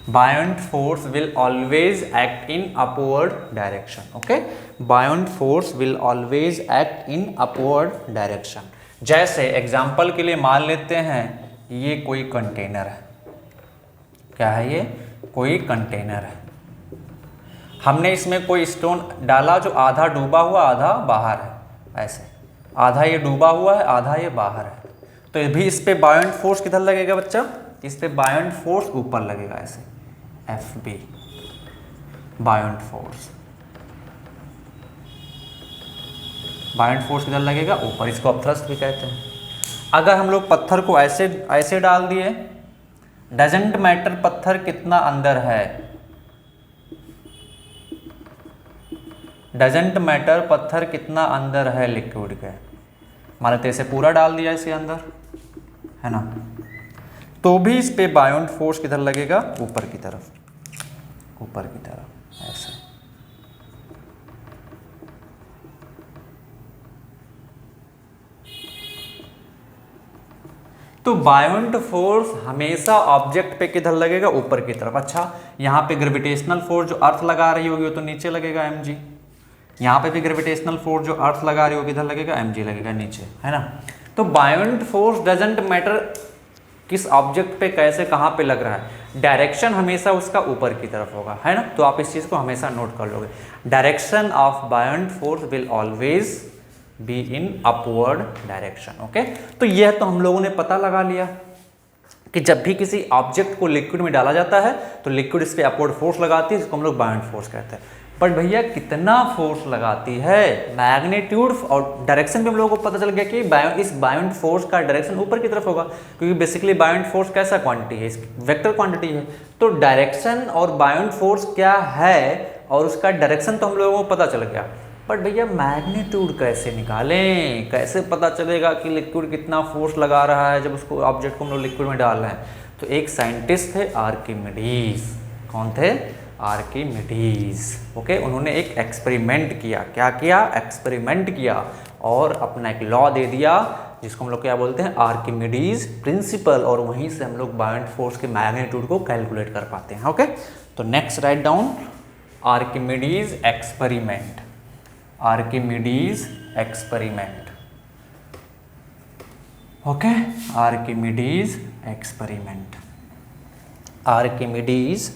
Buoyant force will always act in upward direction. Okay, buoyant force will always act in upward direction. जैसे एग्जाम्पल के लिए मान लेते हैं ये कोई कंटेनर है। क्या है ये, कोई कंटेनर है। हमने इसमें कोई स्टोन डाला जो आधा डूबा हुआ आधा बाहर है, ऐसे आधा ये डूबा हुआ है आधा ये बाहर है। तो ये भी इस पे बायोंट फोर्स किधर लगेगा बच्चा, इस पे बायोंट फोर्स ऊपर लगेगा ऐसे, Fb बायोंट फोर्स। बायोंट फोर्स किधर लगेगा, ऊपर, इसको अपथ्रस्ट भी कहते हैं। अगर हम लोग पत्थर को ऐसे ऐसे डाल दिए, डजेंट मैटर पत्थर कितना अंदर है, डजेंट मैटर पत्थर कितना अंदर है लिक्विड के, मान लेते इसे पूरा डाल दिया इसे अंदर, है ना, तो भी इस पे बायोंट फोर्स किधर लगेगा, ऊपर की तरफ, ऊपर की तरफ ऐसे। तो बायोंट फोर्स हमेशा ऑब्जेक्ट पे किधर लगेगा, ऊपर की तरफ। अच्छा, यहाँ पे ग्रेविटेशनल फोर्स जो अर्थ लगा रही होगी वो तो नीचे लगेगा mg, यहाँ पे भी ग्रेविटेशनल फोर्स जो अर्थ लगा रही होगी किधर लगेगा, mg लगेगा नीचे, है ना। तो बायोंट फोर्स डजंट मैटर किस ऑब्जेक्ट पे कैसे कहाँ पे लग रहा है, डायरेक्शन हमेशा उसका ऊपर की तरफ होगा, है ना। तो आप इस चीज़ को हमेशा नोट कर लोगे, direction of बायोंट force will always be in upward direction. Okay, तो यह तो हम लोगों ने पता लगा लिया कि जब भी किसी ऑब्जेक्ट को लिक्विड में डाला जाता है तो लिक्विड इस पे अपवर्ड फोर्स लगाती है, जिसको हम लोग बायोंट फोर्स कहते हैं। बट भैया कितना फोर्स लगाती है, मैग्नीट्यूड और डायरेक्शन भी हम लोगों को पता चल गया कि इस बायोंट फोर्स का डायरेक्शन ऊपर की तरफ होगा, क्योंकि बेसिकली बायोंट फोर्स कैसा क्वांटिटी है, वेक्टर क्वांटिटी है। तो डायरेक्शन और बायोंट फोर्स क्या है और उसका डायरेक्शन तो हम लोगों को पता चल गया, बट भैया मैग्नीट्यूड कैसे निकालें, कैसे पता चलेगा कि लिक्विड कितना फोर्स लगा रहा है जब उसको ऑब्जेक्ट को हम लोग लिक्विड में डाल रहे हैं। तो एक साइंटिस्ट थे आर्किमिडीज, कौन थे, आर्किमिडीज। ओके, उन्होंने एक एक्सपेरिमेंट किया, क्या किया, एक्सपेरिमेंट किया और अपना एक लॉ दे दिया जिसको हम लोग क्या बोलते हैं, आर्किमिडीज प्रिंसिपल, और वहीं से हम लोग बायोंट फोर्स के मैग्नीट्यूड को कैलकुलेट कर पाते हैं। ओके, तो next write down Archimedes experiment, Archimedes experiment. Okay, Archimedes experiment, Archimedes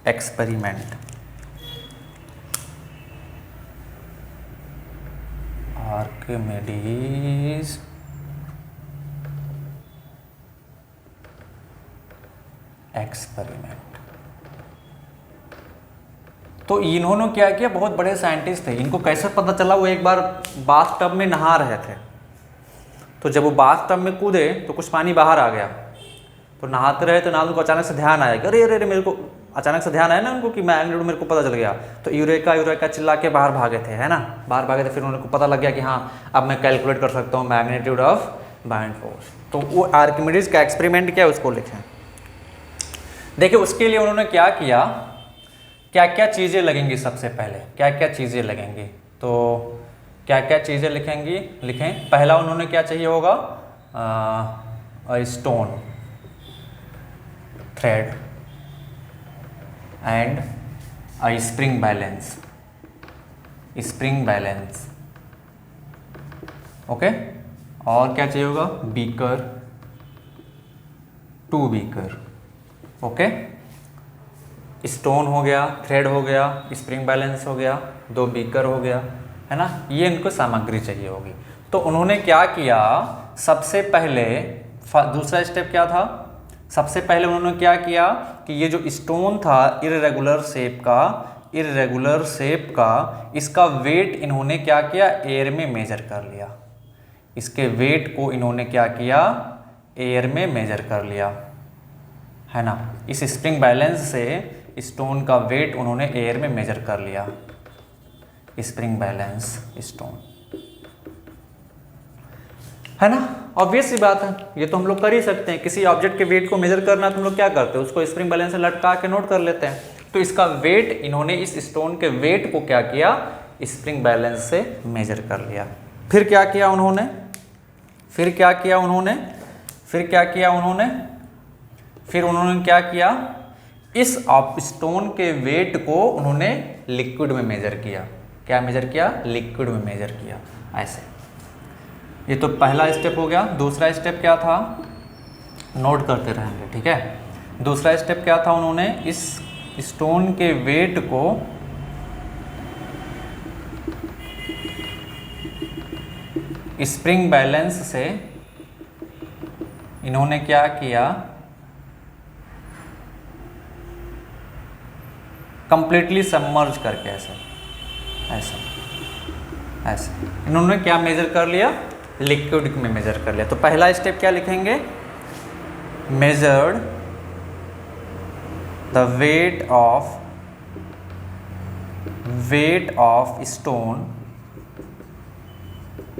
experiment, Archimedes experiment. तो इन्होंने क्या किया, बहुत बड़े साइंटिस्ट थे, इनको कैसे पता चला, वो एक बार बाथ टब में नहा रहे थे, तो जब वो बाथ टब में कूदे तो कुछ पानी बाहर आ गया, तो नहाते रहे तो ना उनको अचानक से ध्यान आया कि अरे अरे मेरे को अचानक से ध्यान आया ना उनको कि मैग्नीट्यूड मेरे को पता चल गया, तो यूरेका यूरेका चिल्ला के बाहर भागे थे, है ना, बाहर भागे थे। फिर उनको पता लग गया कि हाँ अब मैं कैलकुलेट कर सकता हूँ मैग्नीट्यूड ऑफ बायोंट फोर्स। तो वो आर्किमिडीज का एक्सपेरिमेंट क्या है उसको लिखें। देखिए उसके लिए उन्होंने क्या किया, क्या क्या चीज़ें लगेंगी, सबसे पहले क्या क्या चीज़ें लगेंगी, तो क्या क्या चीज़ें लिखेंगी, लिखें। पहला उन्होंने क्या चाहिए होगा, stone, thread and spring balance, spring balance. Okay, और क्या चाहिए होगा, बीकर, 2 बीकर। ओके, स्टोन हो गया, थ्रेड हो गया, स्प्रिंग बैलेंस हो गया, 2 बीकर हो गया, है ना, ये इनको सामग्री चाहिए होगी। तो उन्होंने क्या किया, सबसे पहले दूसरा स्टेप क्या था, सबसे पहले उन्होंने क्या किया कि ये जो स्टोन था इर्रेगुलर शेप का, इसका वेट इन्होंने क्या किया, एयर में मेजर कर लिया, इसके वेट को इन्होंने क्या किया, एयर में मेजर कर लिया, है ना। इस स्प्रिंग बैलेंस से स्टोन का वेट उन्होंने एयर में मेजर कर लिया, स्प्रिंग बैलेंस स्टोन, है ना। ऑब्वियस सी बात है, ये तो हम लोग कर ही सकते हैं, किसी ऑब्जेक्ट के वेट को मेजर करना तो हम लोग क्या करते हैं, उसको स्प्रिंग बैलेंस से लटका के नोट कर लेते हैं। तो इसका वेट, इन्होंने इस स्टोन के वेट को क्या किया, स्प्रिंग बैलेंस से मेजर कर लिया। फिर क्या किया उन्होंने, फिर क्या किया उन्होंने, फिर उन्होंने क्या किया, इस स्टोन के वेट को उन्होंने लिक्विड में मेजर किया। क्या मेजर किया, लिक्विड में मेजर किया, ऐसे। ये तो पहला स्टेप हो गया। दूसरा स्टेप क्या था, नोट करते रहेंगे, ठीक है। दूसरा स्टेप क्या था, उन्होंने इस स्टोन के वेट को स्प्रिंग बैलेंस से इन्होंने क्या किया, कंप्लीटली सबमर्ज करके, ऐसा ऐसा ऐसे इन्होंने क्या मेजर कर लिया, लिक्विड में मेजर कर लिया। तो पहला स्टेप क्या लिखेंगे, measured the weight of stone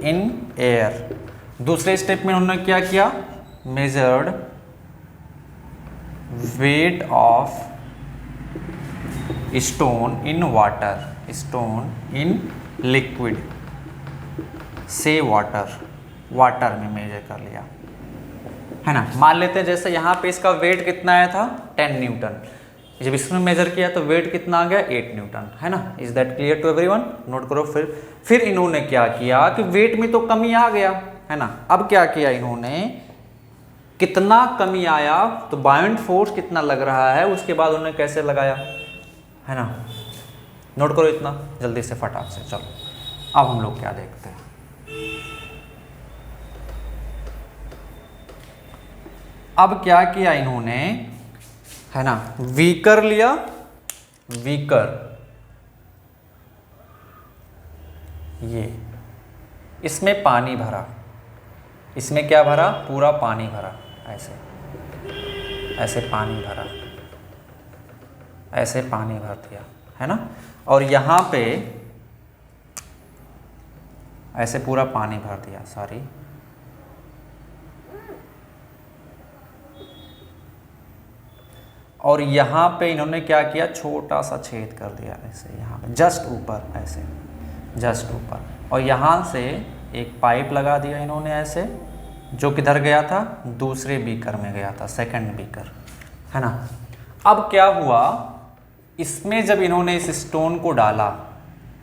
in air. दूसरे स्टेप में उन्होंने क्या किया, measured weight of stone in water, stone in liquid से वाटर में मेजर कर लिया, है ना। मान लेते हैं जैसे यहाँ पे इसका वेट कितना आया था 10 न्यूटन, जब इसमें मेजर किया तो वेट कितना आ गया 8 न्यूटन, है ना। Is that clear to everyone? Note करो। फिर इन्होंने क्या किया कि वेट में तो कमी आ गया, है ना। अब क्या किया इन्होंने, कितना कमी आया तो बाउंड फोर्स कितना लग रहा है, उसके बाद उन्होंने कैसे लगाया, है ना। नोट करो इतना जल्दी से फटाक से। चलो अब हम लोग क्या देखते हैं, अब क्या किया इन्होंने, है ना, वीकर लिया, वीकर ये इसमें पानी भरा, इसमें क्या भरा, पूरा पानी भरा, ऐसे पानी भरा, ऐसे पानी भर दिया, है ना। और यहाँ पे ऐसे पूरा पानी भर दिया, सॉरी, और यहाँ पे इन्होंने क्या किया, छोटा सा छेद कर दिया ऐसे, यहाँ पे जस्ट ऊपर, ऐसे जस्ट ऊपर, और यहाँ से एक पाइप लगा दिया इन्होंने ऐसे, जो किधर गया था, दूसरे बीकर में गया था, सेकंड बीकर, है ना। अब क्या हुआ, इसमें जब इन्होंने इस स्टोन को डाला,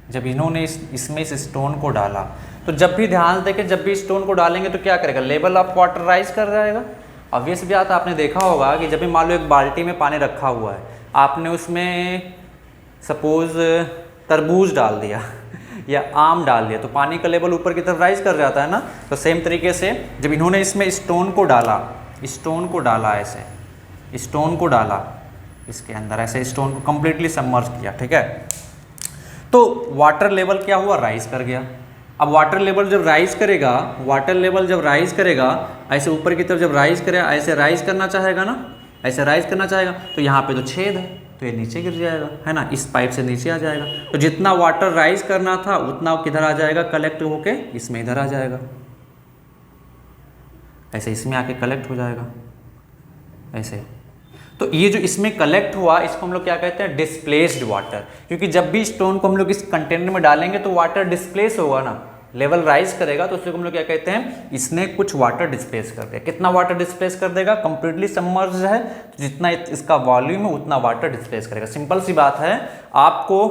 जब इन्होंने इसमें इस स्टोन को डाला, तो जब भी ध्यान दें कि जब भी स्टोन को डालेंगे तो क्या करेगा, लेवल ऑफ वाटर राइज कर जाएगा। ऑब्वियस भी आता, आपने देखा होगा कि जब भी मान लो एक बाल्टी में पानी रखा हुआ है, आपने उसमें सपोज तरबूज डाल दिया या आम डाल दिया, तो पानी का लेवल ऊपर की तरफ राइज कर जाता है ना। तो सेम तरीके से जब इन्होंने इसमें स्टोन को डाला ऐसे, स्टोन को डाला इसके अंदर, ऐसे स्टोन को कंप्लीटली सबमर्ज किया, ठीक है, तो वाटर लेवल क्या हुआ, राइज कर गया। अब वाटर लेवल जब राइज करेगा, ऐसे ऊपर की तरफ जब राइज करेगा, ऐसे राइज करना चाहेगा ना, ऐसे राइज करना चाहेगा, तो यहाँ पे तो छेद है, तो ये नीचे गिर जाएगा, है ना, इस पाइप से नीचे आ जाएगा। तो जितना वाटर राइज करना था उतना किधर आ जाएगा, कलेक्ट होके इसमें इधर आ जाएगा, ऐसे इसमें आके कलेक्ट हो जाएगा ऐसे। तो ये जो इसमें कलेक्ट हुआ, इसको हम लोग क्या कहते हैं, डिस्प्लेस्ड वाटर, क्योंकि जब भी स्टोन को हम लोग इस कंटेनर में डालेंगे तो वाटर डिस्प्लेस होगा ना, लेवल राइज करेगा, तो उसको हम लोग क्या कहते हैं, इसने कुछ वाटर डिस्प्लेस कर दिया। कितना वाटर डिस्प्लेस कर देगा, कंप्लीटली सबमर्ज है, तो जितना इसका वॉल्यूम है उतना वाटर डिस्प्लेस करेगा। सिंपल सी बात है, आपको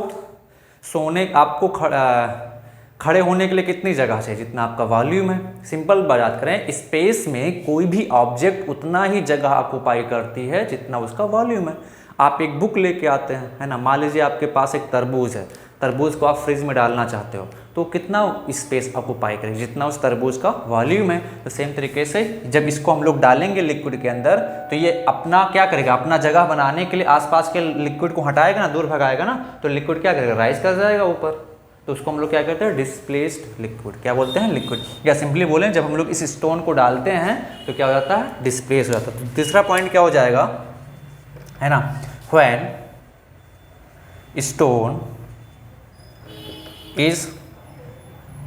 खड़े होने के लिए कितनी जगह चाहिए, जितना आपका वॉल्यूम है। सिंपल बात करें, स्पेस में कोई भी ऑब्जेक्ट उतना ही जगह ऑक्युपाई करती है जितना उसका वॉल्यूम है। आप एक बुक लेके आते हैं, है ना, मान लीजिए आपके पास एक तरबूज है, तरबूज को आप फ्रिज में डालना चाहते हो, तो कितना स्पेस ऑक्युपाई करेगी, जितना उस तरबूज का वॉल्यूम है। तो सेम तरीके से जब इसको हम लोग डालेंगे लिक्विड के अंदर, तो ये अपना क्या करेगा, अपना जगह बनाने के लिए आसपास के लिक्विड को हटाएगा ना, दूर भगाएगा ना, तो लिक्विड क्या करेगा, राइज कर जाएगा ऊपर। तो उसको हम लोग क्या कहते हैं, डिस्प्लेस्ड लिक्विड, क्या बोलते हैं, लिक्विड। या सिंपली बोलें, जब हम लोग इस स्टोन को डालते हैं तो क्या हो जाता है, डिस्प्लेस हो जाता है। तो तीसरा पॉइंट क्या हो जाएगा, है ना, when stone is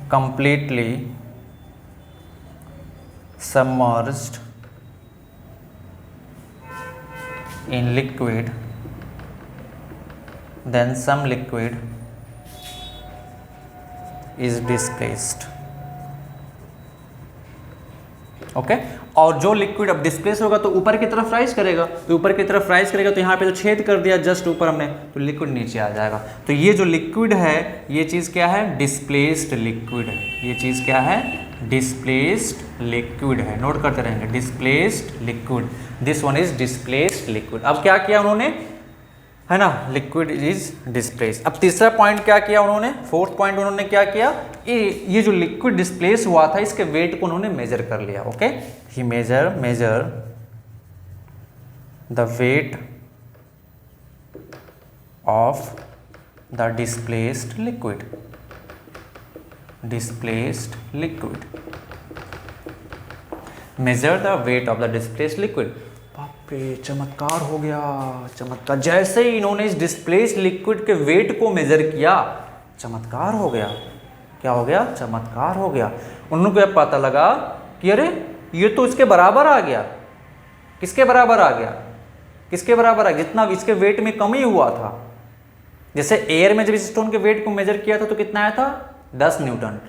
completely submerged in liquid, then some liquid is displaced, okay. और जो लिक्विड अब डिस्प्लेस होगा तो ऊपर की तरफ राइज करेगा, तो ऊपर की तरफ राइज करेगा, तो यहाँ पे तो छेद कर दिया जस्ट ऊपर हमने, तो लिक्विड नीचे आ जाएगा। तो ये जो लिक्विड है, ये चीज़ क्या है, डिस्प्लेस्ड लिक्विड है। ये चीज़ क्या है, डिस्प्लेस्ड लिक्विड है। नोट करते रहेंगे, displaced liquid, this one is displaced liquid. अब क्या किया उन्होंने, है ना, लिक्विड इज डिस्प्लेस्ड। अब तीसरा पॉइंट क्या किया उन्होंने, फोर्थ पॉइंट उन्होंने क्या किया, ये जो लिक्विड डिस्प्लेस हुआ था, इसके वेट को उन्होंने मेजर कर लिया, okay. He measure the weight of the displaced liquid, displaced liquid, measure the weight of the displaced liquid. बाप रे, चमत्कार हो गया, चमत्कार। जैसे ही इन्होंने इस डिस्प्लेस्ड लिक्विड के वेट को मेजर किया, चमत्कार हो गया। क्या हो गया? चमत्कार हो गया। उनको यह पता लगा कि अरे ये तो इसके बराबर आ गया। किसके बराबर आ गया? किसके बराबर आ गया? जितना इसके वेट में कमी हुआ था। जैसे एयर में जब इस स्टोन के वेट को मेजर किया था तो कितना आया था? 10 न्यूटन।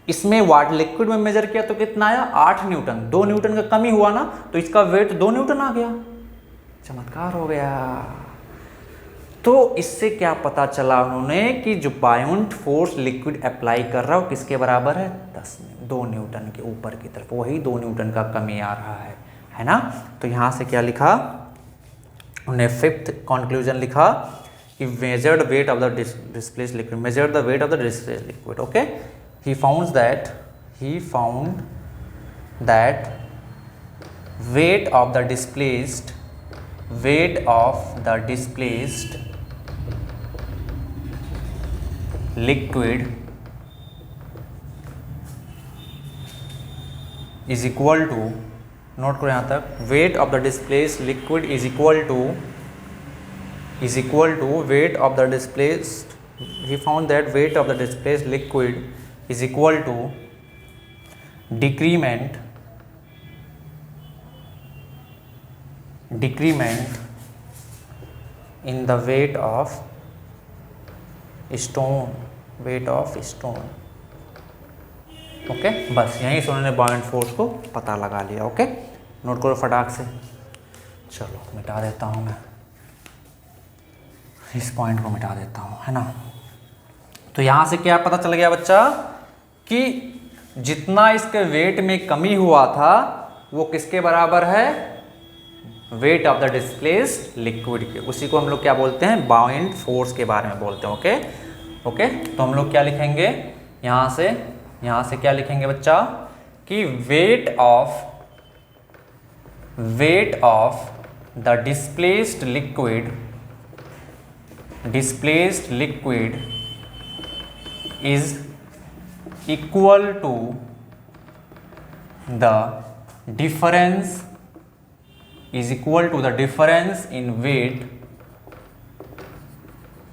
इसमें वाटर लिक्विड में मेजर किया तो कितना आया? 8 न्यूटन। 2 न्यूटन का कमी हुआ ना, तो इसका वेट 2 न्यूटन आ गया। चमत्कार हो गया। तो इससे क्या पता चला उन्होंने कि जो बायोंट फोर्स लिक्विड अप्लाई कर रहा है वो किसके बराबर है? 2 न्यूटन के ऊपर की तरफ, वही 2 न्यूटन का कमी आ रहा है ना। तो यहाँ से क्या लिखा उन्होंने? 5th कंक्लूजन लिखा कि measured weight of the displaced liquid, measured the weight of the displaced liquid. Okay, he found that weight of the displaced liquid is equal to, note करो यहाँ तक, weight of the displaced liquid is equal to weight of the displaced, he found that weight of the displaced liquid is equal to decrement in the weight of stone, okay. बस यहीं से उन्होंने बायोंट फोर्स को पता लगा लिया। ओके, नोट करो फटाक से। चलो मिटा देता हूँ मैं इस पॉइंट को, मिटा देता हूँ, है ना। तो यहाँ से क्या पता चल गया बच्चा कि जितना इसके वेट में कमी हुआ था वो किसके बराबर है? Wait of the displaced liquid के। उसी को हम लोग क्या बोलते हैं? बायोंट फोर्स के बारे में बोलते हैं। ओके, तो हम लोग क्या लिखेंगे यहाँ से क्या लिखेंगे बच्चा कि wait of the displaced liquid is equal to the difference in weight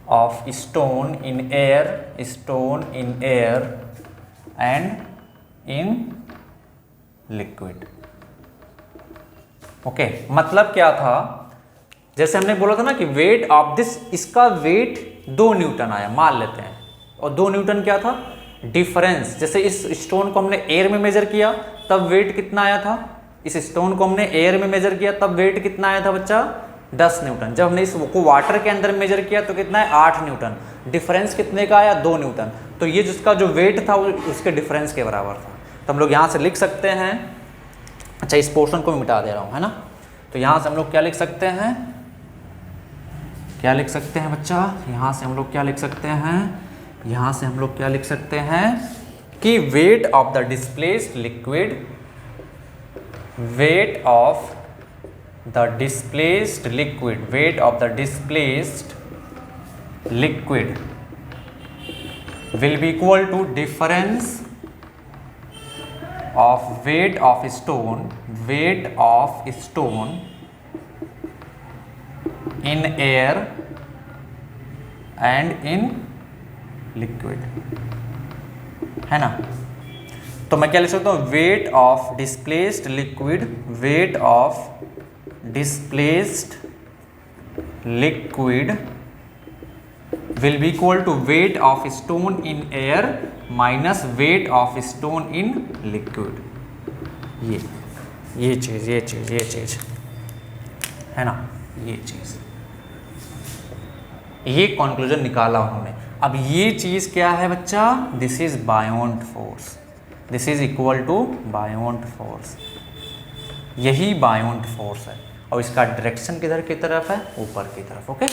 of stone in air and in liquid। Okay, मतलब क्या था? जैसे हमने बोला था ना कि वेट ऑफ दिस, इसका वेट 2 न्यूटन आया, मान लेते हैं, और 2 न्यूटन क्या था? डिफरेंस। जैसे इस स्टोन को हमने एयर में मेजर किया तब वेट कितना आया था? इस स्टोन को हमने एयर में मेजर किया तब वेट कितना आया था बच्चा? 10 न्यूटन। जब हमने इसको वाटर के अंदर मेजर किया तो कितना है? 8 न्यूटन। डिफरेंस कितने का आया? 2 न्यूटन। तो ये जिसका जो वेट था वो उसके डिफरेंस के बराबर था। तो हम लोग यहाँ से लिख सकते हैं, अच्छा इस पोर्शन को भी मिटा दे रहा हूँ, है ना। तो यहाँ से हम लोग क्या लिख सकते हैं? बच्चा? यहाँ से हम लोग क्या लिख सकते हैं कि wait of the displaced liquid will be equal to difference of weight of stone in air and in liquid, है ना। तो मैं क्या लिख सकता हूँ? Weight of displaced liquid will be equal to weight of stone in air minus weight of stone in liquid। ये चीज है ना, ये चीज, ये कंक्लूजन निकाला उन्होंने। अब ये चीज क्या है बच्चा? This is buoyant force, this is equal to buoyant force. यही बायोंट फोर्स है और इसका डायरेक्शन किधर की तरफ है? ऊपर की तरफ। ओके,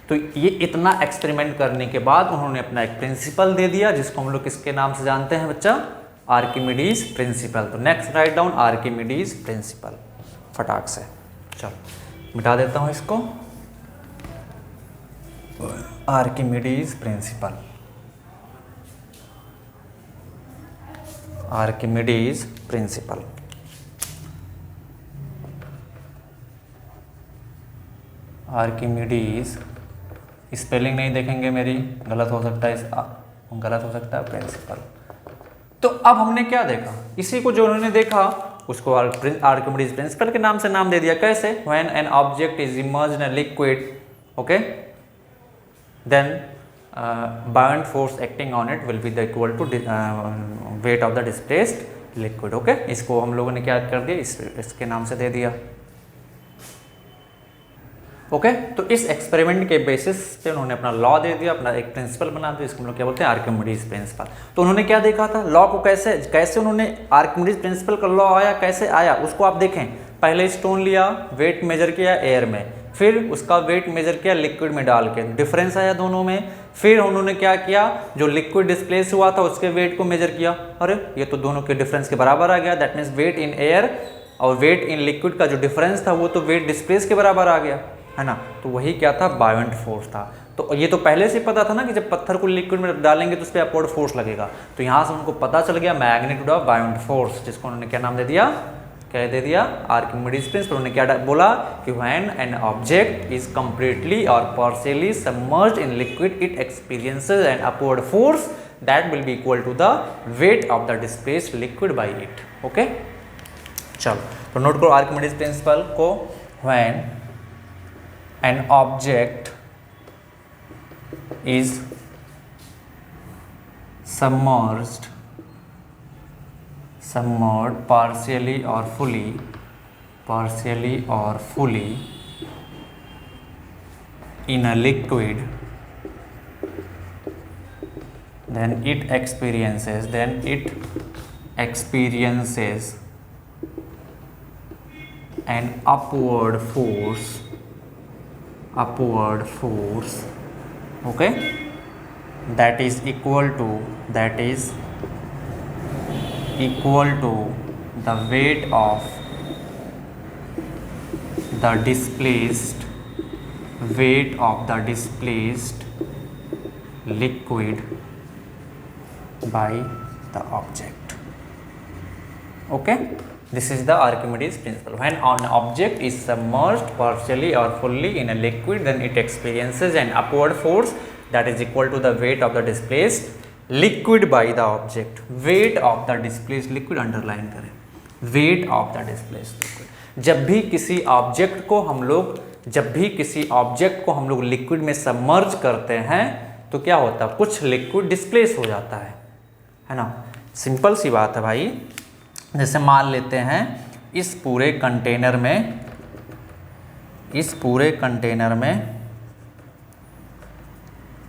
तो ये इतना एक्सपेरिमेंट करने के बाद उन्होंने अपना एक प्रिंसिपल दे दिया जिसको हम लोग किसके नाम से जानते हैं बच्चा? Archimedes principle. तो next write down Archimedes principle फटाक से। चलो मिटा देता हूँ इसको, Archimedes principle. Archimedes principle. Archimedes, spelling नहीं देखेंगे मेरी, गलत हो सकता है, गलत हो सकता है प्रिंसिपल। तो अब हमने क्या देखा, इसी को जो उन्होंने देखा उसको आर्किमिडीज प्रिंसिपल के नाम से नाम दे दिया। कैसे? When an object is immersed in a liquid, okay, then buoyant force acting on it will be the equal to weight of the displaced liquid. Okay, इसको हम लोगों ने क्या कर दिया, इसके नाम से दे दिया। ओके, तो इस एक्सपेरिमेंट के बेसिस पे उन्होंने अपना लॉ दे दिया, अपना एक प्रिंसिपल बना दिया, इसको हम लोग क्या बोलते हैं, आर्किमिडीज प्रिंसिपल। तो उन्होंने क्या देखा था, लॉ को कैसे उन्होंने आर्किमिडीज प्रिंसिपल का लॉ आया, कैसे आया उसको आप देखें। पहले स्टोन लिया, वेट मेजर किया एयर में, फिर उसका वेट मेजर किया लिक्विड में डाल के, डिफरेंस आया दोनों में। फिर उन्होंने क्या किया, जो लिक्विड डिस्प्लेस हुआ था उसके वेट को मेजर किया, अरे ये तो दोनों के डिफरेंस के बराबर आ गया, that means weight in air और वेट इन लिक्विड का जो डिफरेंस था वो तो वेट डिस्प्लेस के बराबर आ गया, है ना। तो वही क्या था, बायोंट फोर्स था। तो ये तो पहले से पता था ना कि जब पत्थर को लिक्विड में डालेंगे तो उस पर अपवर्ड फोर्स लगेगा, तो यहाँ से उनको पता चल गया मैग्नीट्यूड ऑफ बायोंट फोर्स, जिसको उन्होंने क्या नाम दे दिया, क्या दे दिया, आर्किमिडीज प्रिंसिपल। उन्होंने क्या बोला कि when an object is completely और partially submerged in liquid it experiences an upward force that will be equal to the weight of the displaced liquid by it. Okay, चलो तो नोट करो आर्किमिडीज प्रिंसिपल को। When an object is submerged partially or fully in a liquid, then it experiences an upward force, okay, that is equal to the weight of the displaced liquid by the object. Okay, this is the Archimedes principle. When an object is submerged partially or fully in a liquid, then it experiences an upward force that is equal to the weight of the displaced liquid by the object. Weight of the displaced liquid underline करें, weight of the displaced liquid। जब भी किसी ऑब्जेक्ट को हम लोग लिक्विड में सबमर्ज करते हैं तो क्या होता है, कुछ लिक्विड डिस्प्लेस हो जाता है ना। सिंपल सी बात है भाई। जैसे मान लेते हैं इस पूरे कंटेनर में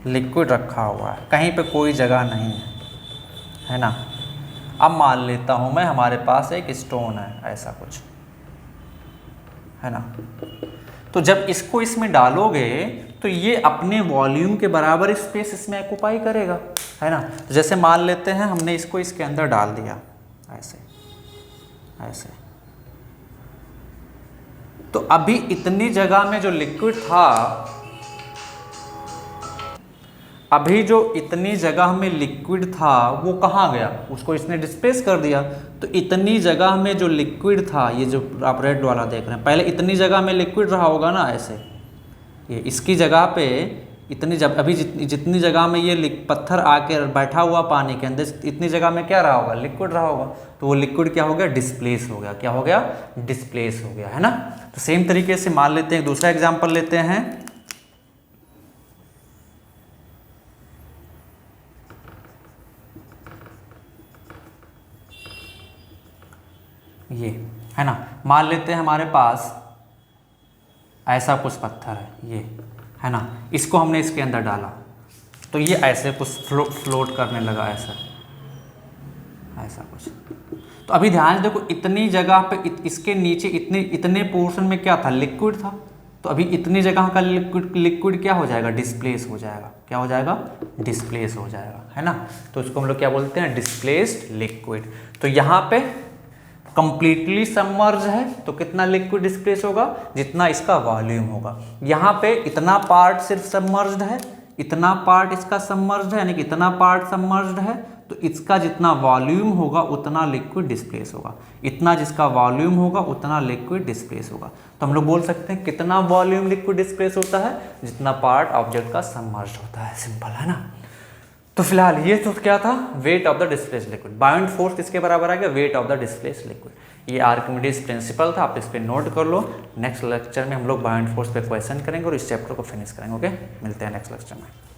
लिक्विड रखा हुआ है, कहीं पे कोई जगह नहीं है ना। अब मान लेता हूँ मैं हमारे पास एक स्टोन है, ऐसा कुछ है ना। तो जब इसको इसमें डालोगे तो ये अपने वॉल्यूम के बराबर स्पेस इसमें ऑक्युपाई करेगा, है ना। तो जैसे मान लेते हैं हमने इसको इसके अंदर डाल दिया ऐसे, तो अभी इतनी जगह में जो लिक्विड था, वो कहाँ गया, उसको इसने डिस्प्लेस कर दिया। तो इतनी जगह में जो लिक्विड था, ये जो आप रेड वाला देख रहे हैं, पहले इतनी जगह में लिक्विड रहा होगा ना ऐसे, ये इसकी जगह पे अभी जितनी जगह में ये पत्थर आके बैठा हुआ पानी के अंदर, इतनी जगह में क्या रहा होगा, लिक्विड रहा होगा। तो वो लिक्विड क्या हो गया, डिस्प्लेस हो गया। क्या हो गया, डिस्प्लेस हो गया, है ना। तो सेम तरीके से मान लेते हैं, दूसरा एग्जांपल लेते हैं। ये है ना, मान लेते हैं हमारे पास ऐसा कुछ पत्थर है, ये है ना। इसको हमने इसके अंदर डाला तो ये ऐसे कुछ फ्लोट करने लगा, ऐसा कुछ। तो अभी ध्यान से देखो, इतनी जगह पे इसके नीचे इतने पोर्शन में क्या था, लिक्विड था। तो अभी इतनी जगह का लिक्विड क्या हो जाएगा, डिस्प्लेस हो जाएगा। क्या हो जाएगा, डिस्प्लेस हो जाएगा, है ना। तो इसको हम लोग क्या बोलते हैं, डिस्प्लेस्ड लिक्विड। तो यहाँ पे कंप्लीटली सबमर्ज है तो कितना लिक्विड डिस्प्लेस होगा, जितना इसका वॉल्यूम होगा। यहाँ पे इतना पार्ट सिर्फ सबमर्ज्ड है, इतना पार्ट इसका सबमर्ज्ड है, यानी कि इतना पार्ट सबमर्ज्ड है, तो इसका जितना वॉल्यूम होगा उतना लिक्विड डिस्प्लेस होगा, इतना जिसका वॉल्यूम होगा उतना लिक्विड डिस्प्लेस होगा। तो हम लोग बोल सकते हैं कितना वॉल्यूम लिक्विड डिस्प्लेस होता है, जितना पार्ट ऑब्जेक्ट का सबमर्ज्ड होता है। सिंपल है ना। तो फिलहाल ये तो क्या था, wait of the displace liquid. Bound force किसके बराबर आ गया, wait of the displace liquid. ये आर्किमिडीज प्रिंसिपल था, आप इस पर नोट कर लो। नेक्स्ट लेक्चर में हम लोग बाउंड फोर्स पे क्वेश्चन करेंगे और इस चैप्टर को फिनिश करेंगे। ओके, मिलते हैं नेक्स्ट लेक्चर में।